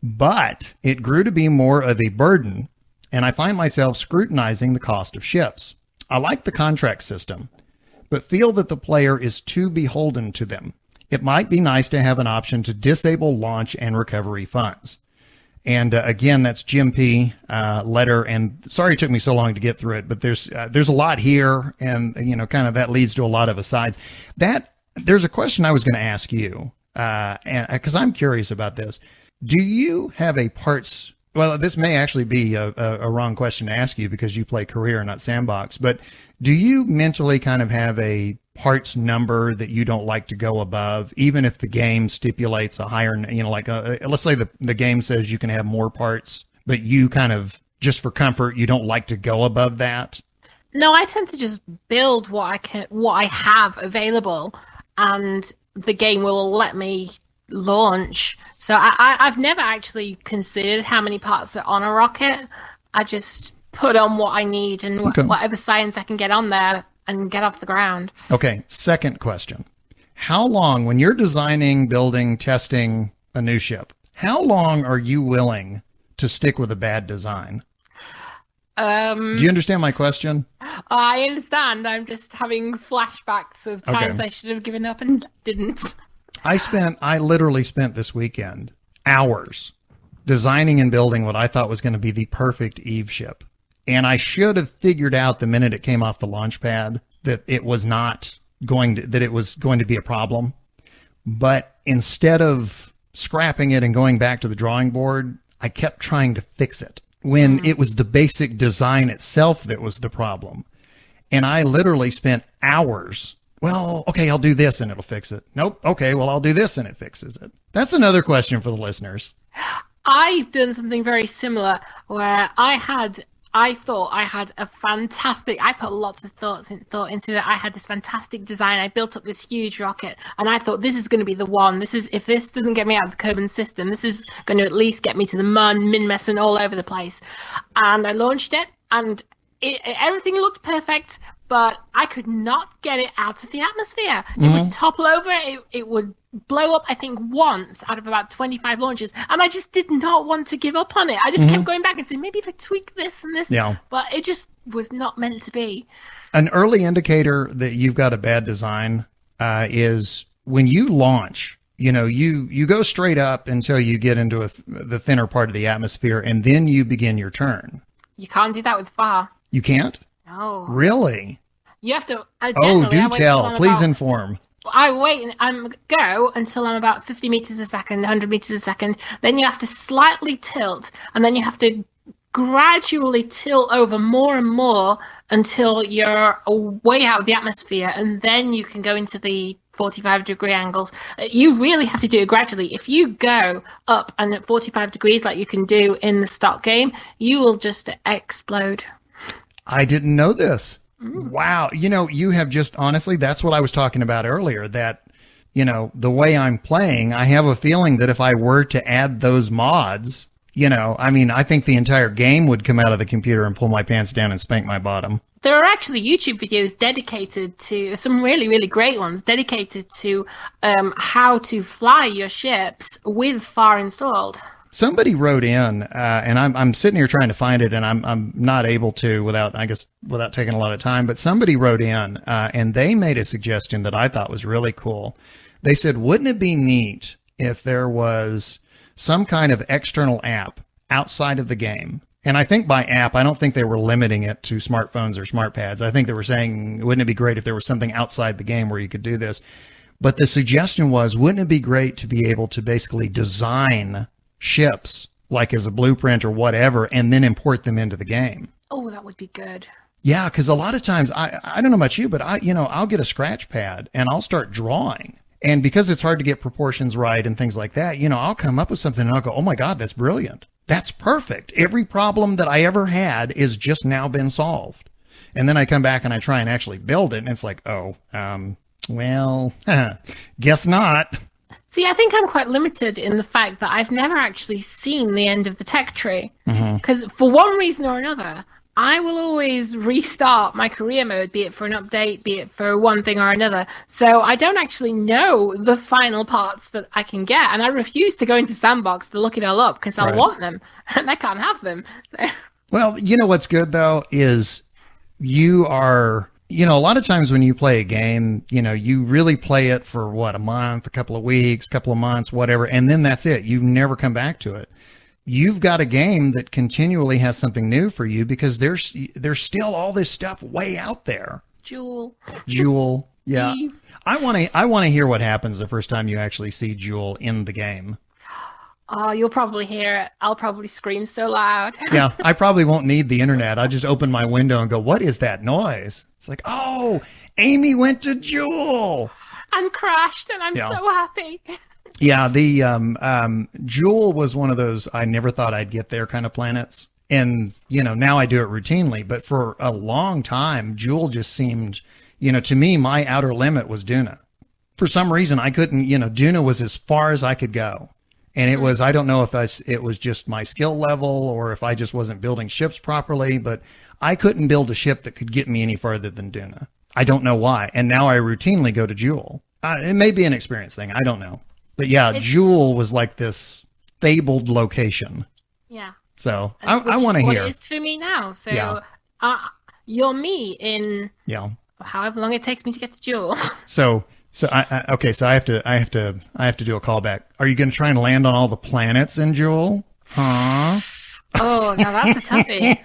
But it grew to be more of a burden, and I find myself scrutinizing the cost of ships. I like the contract system, but feel that the player is too beholden to them. It might be nice to have an option to disable launch and recovery funds. And again, that's Jim P. Letter. And sorry it took me so long to get through it, but there's a lot here, and kind of that leads to a lot of asides. There's a question I was going to ask you, and because I'm curious about this. Do you have a parts? Well, this may actually be a wrong question to ask you because you play career, not sandbox. But do you mentally kind of have a parts number that you don't like to go above, even if the game stipulates a higher, let's say the game says you can have more parts, but you kind of, just for comfort, you don't like to go above that? No, I tend to just build what I have available, and the game will let me launch. So I've never actually considered how many parts are on a rocket. I just put on what I need and whatever science I can get on there and get off the ground. Okay, second question. How long, when you're designing, building, testing a new ship, how long are you willing to stick with a bad design? Do you understand my question? I understand. I'm just having flashbacks of times I should have given up and didn't. I literally spent this weekend hours designing and building what I thought was going to be the perfect Eve ship. And I should have figured out the minute it came off the launch pad that it was going to be a problem. But instead of scrapping it and going back to the drawing board, I kept trying to fix it when it was the basic design itself that was the problem. And I literally spent hours. Well, okay, I'll do this and it'll fix it. Nope. Okay, well, I'll do this and it fixes it. That's another question for the listeners. I've done something very similar where I thought I had a fantastic, I put lots of thought into it. I had this fantastic design. I built up this huge rocket and I thought this is going to be the one. If this doesn't get me out of the Kerbal system, this is going to at least get me to the moon, min-mess and all over the place. And I launched it and everything looked perfect, but I could not get it out of the atmosphere. It would topple over. It would blow up, I think, once out of about 25 launches. And I just did not want to give up on it. I just kept going back and saying, maybe if I tweak this and this. Yeah. But it just was not meant to be. An early indicator that you've got a bad design is when you launch, you go straight up until you get into the thinner part of the atmosphere, and then you begin your turn. You can't do that with FAR. You can't? No. Do You have to. Do tell. Please inform. I wait and go until I'm about 50 meters a second, 100 meters a second. Then you have to slightly tilt, and then you have to gradually tilt over more and more until you're way out of the atmosphere, and then you can go into the 45-degree angles. You really have to do it gradually. If you go up and at 45 degrees like you can do in the stock game, you will just explode. I didn't know this. Wow. You have just, honestly, that's what I was talking about earlier, that, the way I'm playing, I have a feeling that if I were to add those mods, I think the entire game would come out of the computer and pull my pants down and spank my bottom. There are actually YouTube videos dedicated to, some really, really great ones, dedicated to how to fly your ships with FAR installed. Somebody wrote in, and I'm sitting here trying to find it, and I'm not able to without taking a lot of time. But somebody wrote in, and they made a suggestion that I thought was really cool. They said, "Wouldn't it be neat if there was some kind of external app outside of the game?" And I think by app, I don't think they were limiting it to smartphones or smart pads. I think they were saying, "Wouldn't it be great if there was something outside the game where you could do this?" But the suggestion was, "Wouldn't it be great to be able to basically design ships like as a blueprint or whatever, and then import them into the game?" Oh, that would be good. Yeah, because a lot of times I don't know about you, but I'll get a scratch pad and I'll start drawing. And because it's hard to get proportions right and things like that, I'll come up with something and I'll go, oh my God, that's brilliant. That's perfect. Every problem that I ever had is just now been solved. And then I come back and I try and actually build it. And it's like, well, guess not. See, I think I'm quite limited in the fact that I've never actually seen the end of the tech tree. Because for one reason or another, I will always restart my career mode, be it for an update, be it for one thing or another. So I don't actually know the final parts that I can get. And I refuse to go into Sandbox to look it all up because I want them and I can't have them. So. Well, what's good, though, is you are, a lot of times when you play a game, you really play it for a month, a couple of weeks, couple of months, whatever. And then that's it. You never come back to it. You've got a game that continually has something new for you because there's still all this stuff way out there. Jewel. Yeah. Eve. I want to hear what happens the first time you actually see Jewel in the game. Oh, you'll probably hear it. I'll probably scream so loud. Yeah, I probably won't need the internet. I'll just open my window and go, what is that noise? It's like, oh, Amy went to Jewel. And crashed, and I'm so happy. Yeah, the Jewel was one of those I never thought I'd get there kind of planets. And, now I do it routinely. But for a long time, Jewel just seemed, to me, my outer limit was Duna. For some reason, I couldn't, Duna was as far as I could go. And it was, I don't know if it was just my skill level or if I just wasn't building ships properly, but I couldn't build a ship that could get me any farther than Duna. I don't know why. And now I routinely go to Jewel. It may be an experience thing. I don't know. But yeah, Jewel was like this fabled location. Yeah. So I want to hear. What it is for me now. So you're me in however long it takes me to get to Jewel. So I have to do a callback. Are you going to try and land on all the planets in Jewel? Huh? Oh, now that's a toughie.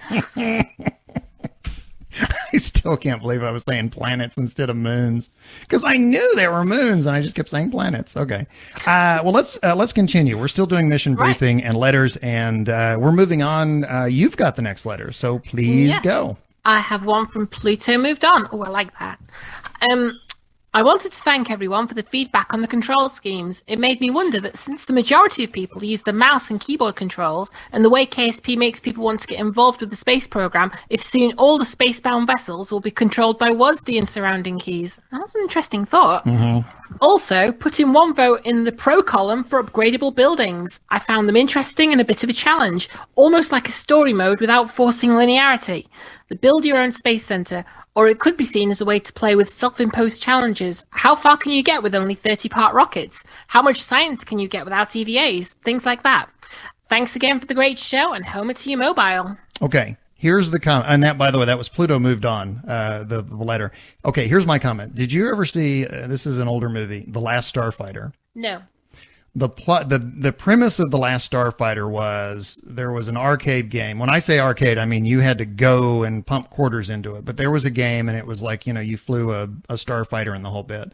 I still can't believe I was saying planets instead of moons because I knew there were moons and I just kept saying planets. Okay. Well, let's continue. We're still doing mission briefing and letters and we're moving on. You've got the next letter, so please go. I have one from Pluto Moved On. Oh, I like that. I wanted to thank everyone for the feedback on the control schemes. It made me wonder that since the majority of people use the mouse and keyboard controls, and the way KSP makes people want to get involved with the space program, if soon all the spacebound vessels will be controlled by WASD and surrounding keys. That's an interesting thought. Also, put in one vote in the pro column for upgradable buildings. I found them interesting and a bit of a challenge, almost like a story mode without forcing linearity. The build your own space center, or it could be seen as a way to play with self-imposed challenges. How far can you get with only 30-part rockets? How much science can you get without EVAs? Things like that. Thanks again for the great show, and Homer to you mobile. Okay, here's the comment. And that, by the way, that was Pluto Moved On, the letter. Okay, here's my comment. Did you ever see, this is an older movie, The Last Starfighter? No. The premise of The Last Starfighter was there was an arcade game. When I say arcade, I mean you had to go and pump quarters into it. But there was a game, and it was like, you flew a starfighter in the whole bit.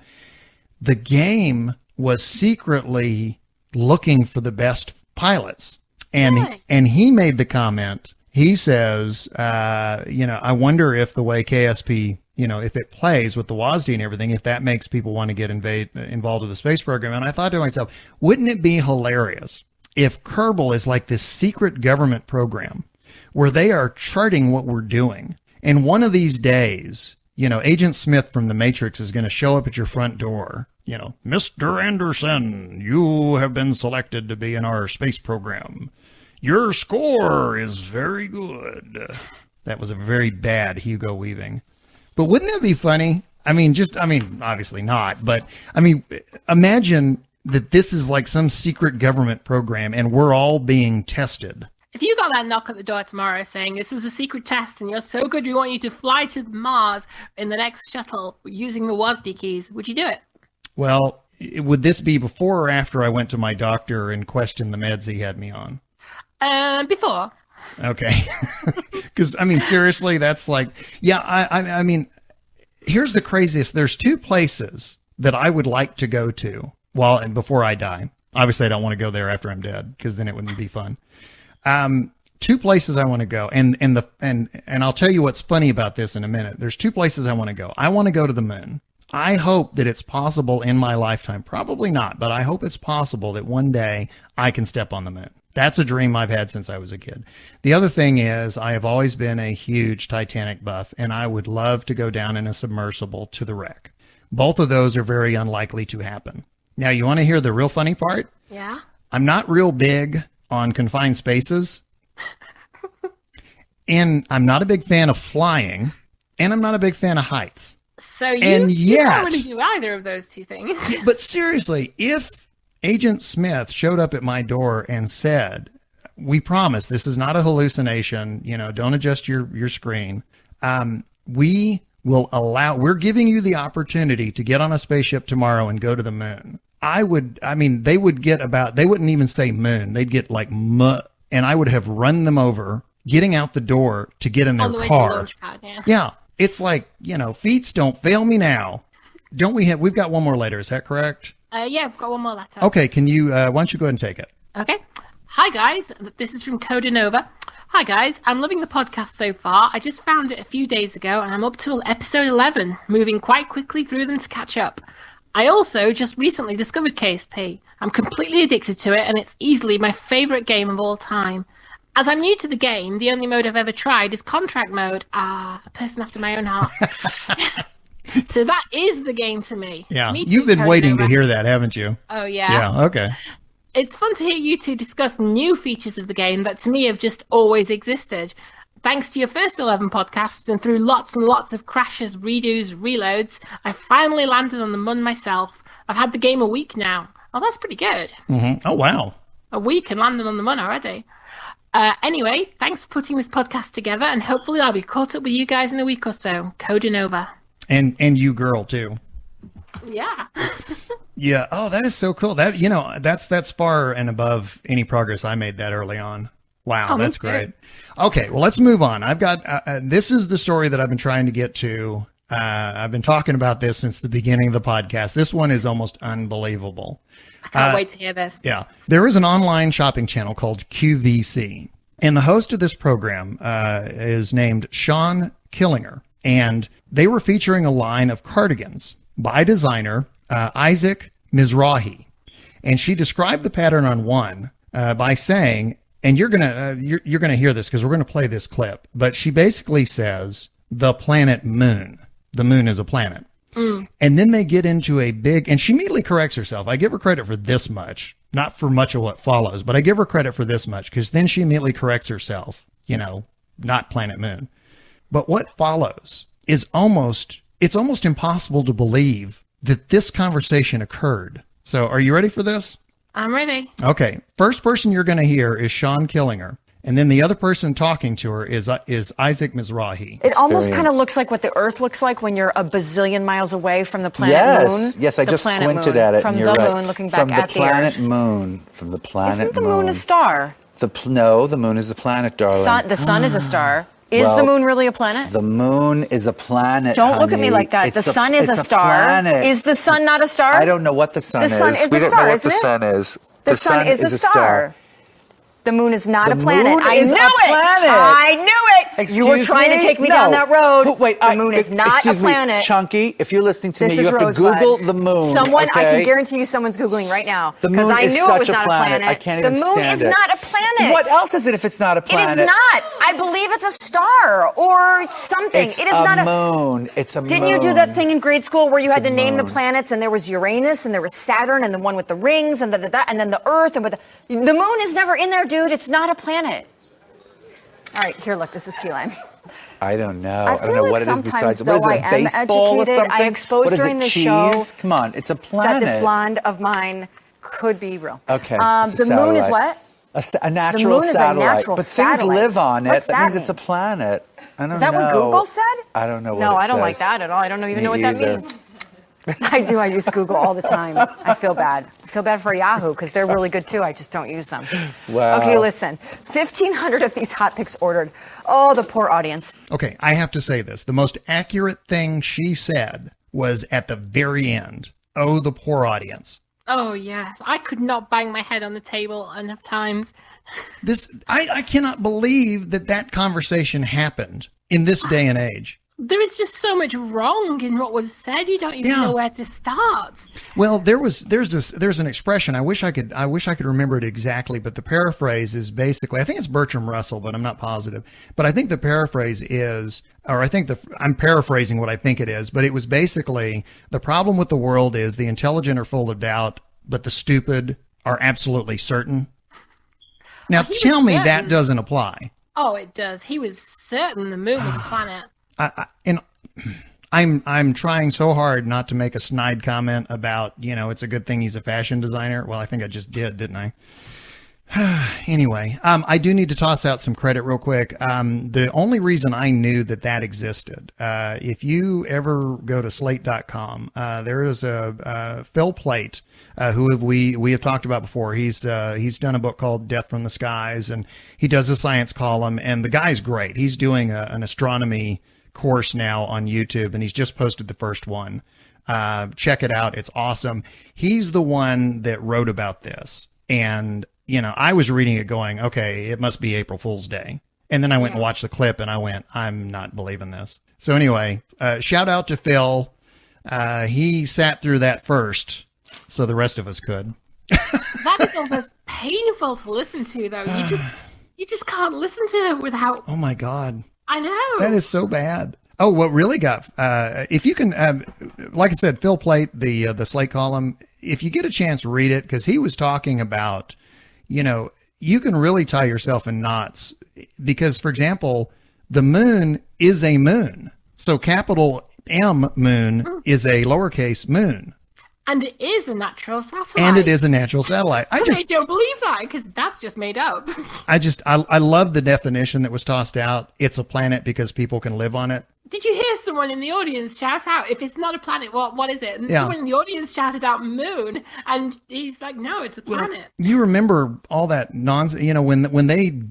The game was secretly looking for the best pilots. And he made the comment, he says, I wonder if the way KSP, if it plays with the WASD and everything, if that makes people want to get involved with the space program. And I thought to myself, wouldn't it be hilarious if Kerbal is like this secret government program where they are charting what we're doing? And one of these days, Agent Smith from The Matrix is going to show up at your front door. Mr. Anderson, you have been selected to be in our space program. Your score is very good. That was a very bad Hugo Weaving. But wouldn't that be funny? Obviously not, but imagine that this is like some secret government program and we're all being tested. If you got that knock at the door tomorrow saying this is a secret test and you're so good we want you to fly to Mars in the next shuttle using the WASD keys, would you do it? Well, would this be before or after I went to my doctor and questioned the meds he had me on? Before. Okay. Because, seriously, that's like, here's the craziest. There's two places that I would like to go to before I die. Obviously, I don't want to go there after I'm dead because then it wouldn't be fun. two places I want to go. And I'll tell you what's funny about this in a minute. There's two places I want to go. I want to go to the moon. I hope that it's possible in my lifetime. Probably not, but I hope it's possible that one day I can step on the moon. That's a dream I've had since I was a kid. The other thing is I have always been a huge Titanic buff, and I would love to go down in a submersible to the wreck. Both of those are very unlikely to happen. Now, you want to hear the real funny part? Yeah. I'm not real big on confined spaces. And I'm not a big fan of flying, and I'm not a big fan of heights. So you And you yet- can't really do either of those two things. But seriously, if Agent Smith showed up at my door and said, we promise this is not a hallucination, don't adjust your screen. We're giving you the opportunity to get on a spaceship tomorrow and go to the moon. They wouldn't even say moon. They'd get like muh, and I would have run them over, getting out the door to get in their On the way car. to the launch pad, yeah. Yeah. It's like, feats don't fail me now. We've got one more later. Is that correct? Yeah, I've got one more letter. Okay. Can you, why don't you go ahead and take it? Okay. Hi, guys. This is from Codanova. Hi, guys. I'm loving the podcast so far. I just found it a few days ago, and I'm up to episode 11, moving quite quickly through them to catch up. I also just recently discovered KSP. I'm completely addicted to it, and it's easily my favorite game of all time. As I'm new to the game, the only mode I've ever tried is contract mode. A person after my own heart. So that is the game to me. Yeah. Me too, You've been waiting to Codanova. hear that, haven't you? Oh, yeah. Yeah. Okay. It's fun to hear you two discuss new features of the game that to me have just always existed. Thanks to your first 11 podcasts and through lots and lots of crashes, redos, reloads, I finally landed on the Mun myself. I've had the game a week now. Oh, that's pretty good. Mm-hmm. Oh, wow. A week and landed on the Mun already. Anyway, thanks for putting this podcast together, and hopefully I'll be caught up with you guys in a week or so. Codanova. And you girl too. Yeah. Yeah. Oh, that is so cool. That's far and above any progress I made that early on. Wow. Oh, me That's too. great. Okay. Well, let's move on. I've got, this is the story that I've been trying to get to. I've been talking about this since the beginning of the podcast. This one is almost unbelievable. I can't wait to hear this. Yeah. There is an online shopping channel called QVC, and the host of this program is named Sean Killinger, and they were featuring a line of cardigans by designer Isaac Mizrahi. And she described the pattern on one by saying, and you're gonna hear this because we're gonna play this clip, but she basically says the planet Moon. The moon is a planet. And then they get into a big, and she immediately corrects herself. I give her credit for this much, not for much of what follows, but I give her credit for this much because then she immediately corrects herself, not planet Moon. But what follows is it's almost impossible to believe that this conversation occurred. So are you ready for this? I'm ready. Okay. First person you're going to hear is Sean Killinger. And then the other person talking to her is Isaac Mizrahi. It almost kind of looks like what the Earth looks like when you're a bazillion miles away from the planet Moon. Yes, I The just planet squinted Moon, at it. From and the you're right. moon, looking back at the Earth. From the planet Isn't the moon. moon a star? No, the moon is the planet, darling. The sun is a star. Is Well, the moon really a planet? The moon is a planet. Don't look at me honey. like that. It's The sun is it's a star. planet. Is the sun not a star? I don't know what the sun is. The sun is we a don't star, know what isn't the it? sun is. The sun is a star. The moon is not The a planet. moon I is knew a it. planet. I knew it. You were Excuse trying me? to take me No. down that road. Wait, the moon is not a excuse planet. Me, Chunky, if you're listening to This me, is you have Rosebud. to Google the moon. Someone, I okay? can guarantee you someone's Googling right now. The Because moon I is knew such it was a not planet. a planet. I can't even The moon stand is it. not a planet. What else is it if it's not a planet? It is not. I believe it's a star or something. It's it is not a moon. It's a moon. Didn't you do that thing in grade school where you had to name the moon. planets and there was Uranus and there was Saturn and the one with the rings and and then the Earth and the moon is never in there, dude. It's not a planet. All right, here, look. This is key lime. I don't know. I I feel don't know like what it is sometimes, besides. though, What is it? I am Baseball or educated. I something? exposed What is during it? the Cheese? show Come on, it's a That planet. this blonde of mine could be real. Okay. The moon is what? A natural moon is a satellite. natural but satellite. things live on it. What's that that means it's a mean? planet. I don't know. Is that what Google said? I don't know what No, it I don't says. like that at all. I don't even Me know what that either. means. I do. I use Google all the time. I feel bad. I feel bad for Yahoo because they're really good too. I just don't use them. Wow. Okay, listen. 1,500 of these hot picks ordered. Oh, the poor audience. Okay, I have to say this. The most accurate thing she said was at the very end. Oh, the poor audience. Oh, yes. I could not bang my head on the table enough times. I cannot believe that conversation happened in this day and age. There is just so much wrong in what was said. You don't even know where to start. Well, there's an expression. I wish I could remember it exactly, but the paraphrase is basically, I think it's Bertram Russell, but I'm not positive. But I think the paraphrase is, or I'm paraphrasing what I think it is, but it was basically, the problem with the world is the intelligent are full of doubt, but the stupid are absolutely certain. Now, tell me that doesn't apply. Oh, it does. He was certain the moon was a planet. I'm trying so hard not to make a snide comment about, it's a good thing he's a fashion designer. Well, I think I just didn't I? Anyway, I do need to toss out some credit real quick. The only reason I knew that existed, if you ever go to slate.com, there is a Phil Plait, who we have talked about before. He's done a book called Death from the Skies, and he does a science column, and the guy's great. He's doing an astronomy course now on YouTube, and he's just posted the first one. Check it out. It's awesome. He's the one that wrote about this. And, I was reading it going, okay, it must be April Fool's Day. And then I went and watched the clip and I went, I'm not believing this. So anyway, shout out to Phil. He sat through that first, so the rest of us could. That is almost painful to listen to, though. You just can't listen to it without. Oh my God. I know. That is so bad. Oh, what really got, if you can, like I said, Phil Plait, the Slate column, if you get a chance, read it, because he was talking about, you can really tie yourself in knots because, for example, the moon is a moon. So capital M moon is a lowercase moon. And it is a natural satellite. I don't believe that because that's just made up. I love the definition that was tossed out. It's a planet because people can live on it. Did you hear someone in the audience shout out, if it's not a planet, what is it? And someone in the audience shouted out moon, and he's like, no, it's a planet. Well, you remember all that nonsense, when they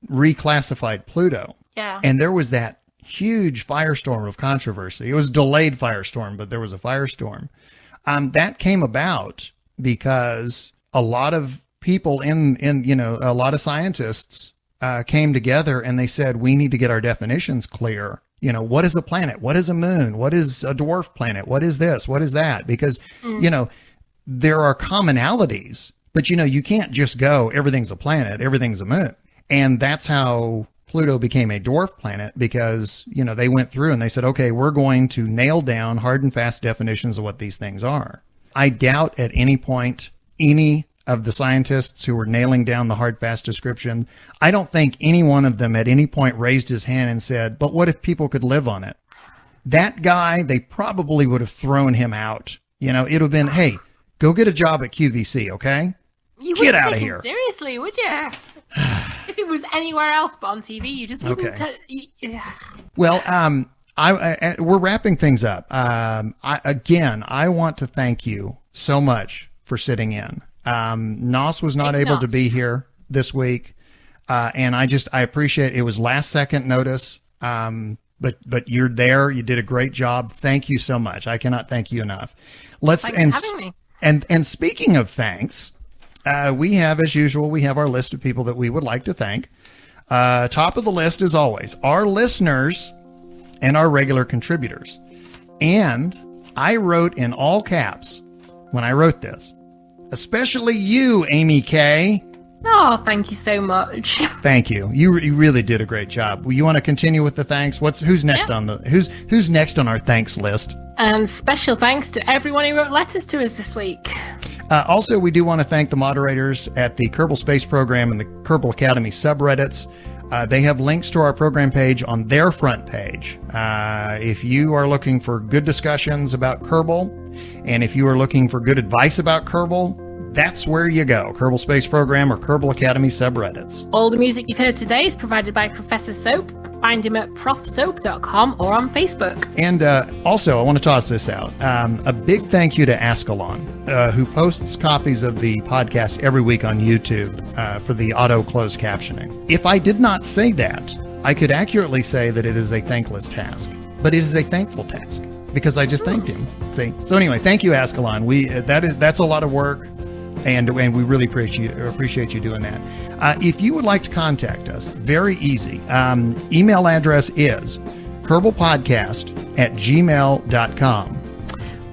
reclassified Pluto. Yeah. And there was that huge firestorm of controversy. It was a delayed firestorm, but there was a firestorm. That came about because a lot of people a lot of scientists came together and they said, we need to get our definitions clear. What is a planet? What is a moon? What is a dwarf planet? What is this? What is that? Because, there are commonalities, but, you can't just go, everything's a planet, everything's a moon. And that's how Pluto became a dwarf planet because, they went through and they said, okay, we're going to nail down hard and fast definitions of what these things are. I doubt at any point any of the scientists who were nailing down the hard, fast description, I don't think any one of them at any point raised his hand and said, but what if people could live on it? That guy, they probably would have thrown him out. It would have been, hey, go get a job at QVC, okay? You get out of take here. Him seriously, would you? If it was anywhere else but on TV, you just wouldn't. Okay. Well, we're wrapping things up. I want to thank you so much for sitting in. Nos was not able to be here this week. And I appreciate it. Was last second notice. But you're there. You did a great job. Thank you so much. I cannot thank you enough. Thanks for having me. And speaking of thanks, we have, as usual, our list of people that we would like to thank. Top of the list, as always, our listeners and our regular contributors. And I wrote in all caps when I wrote this, especially you, Amy Kay. Oh, thank you so much. Thank you. You really did a great job. You want to continue with the thanks? Who's next on who's next on our thanks list? And special thanks to everyone who wrote letters to us this week. Also, we do want to thank the moderators at the Kerbal Space Program and the Kerbal Academy subreddits. They have links to our program page on their front page. If you are looking for good discussions about Kerbal, and if you are looking for good advice about Kerbal, that's where you go. Kerbal Space Program or Kerbal Academy subreddits. All the music you've heard today is provided by Professor Soap. Find him at profsoap.com or on Facebook. And also, I want to toss this out. A big thank you to Ascalon, who posts copies of the podcast every week on YouTube for the auto closed captioning. If I did not say that, I could accurately say that it is a thankless task, but it is a thankful task because I just thanked him. See? So anyway, thank you, Ascalon. That's a lot of work. And we really appreciate you doing that. If you would like to contact us, very easy. Email address is kerbalpodcast@gmail.com.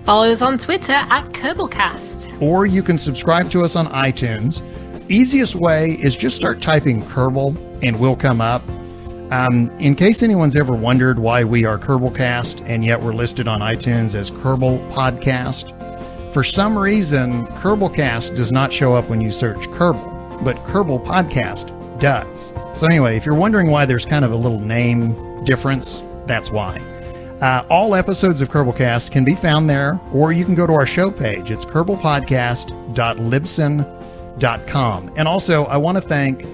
Follow us on Twitter at Kerbalcast. Or you can subscribe to us on iTunes. Easiest way is just start typing Kerbal and we'll come up. In case anyone's ever wondered why we are Kerbalcast and yet we're listed on iTunes as Kerbal Podcast, for some reason, Kerbalcast does not show up when you search Kerbal, but Kerbal Podcast does. So anyway, if you're wondering why there's kind of a little name difference, that's why. All episodes of Kerbalcast can be found there, or you can go to our show page. It's kerbalpodcast.libsyn.com. And also, I want to thank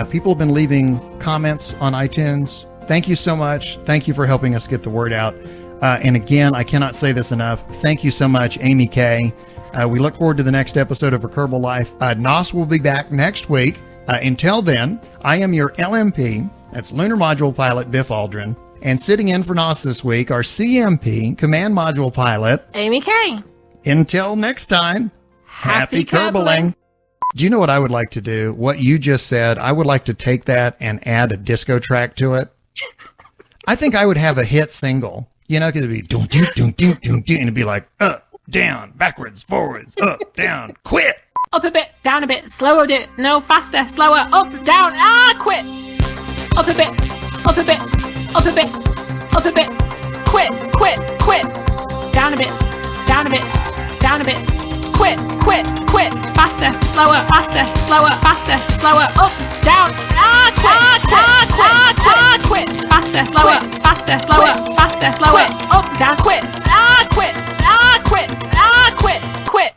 people who have been leaving comments on iTunes. Thank you so much. Thank you for helping us get the word out. And again, I cannot say this enough. Thank you so much, Amy Kay. We look forward to the next episode of A Kerbal Life. Nos will be back next week. Until then, I am your LMP. That's Lunar Module Pilot Biff Aldrin. And sitting in for Nos this week, our CMP, Command Module Pilot, Amy Kay. Until next time, happy Kerbaling. Kerbaling. Do you know what I would like to do? What you just said, I would like to take that and add a disco track to it. I think I would have a hit single. You know, because it'd be doom, doom, doom, doom, doom, doom, and it'd be like up, down, backwards, forwards, up, down, quit. Up a bit, down a bit, slower bit, no, faster, slower, up, down, quit. Up a bit, up a bit, up a bit, up a bit, quit, quit, quit. Down a bit, down a bit, down a bit, quit, quit, quit. Faster, slower, faster, slower, faster, slower, up, down, quit, quit, quit, quit, faster, slower, faster, slower, faster, slower.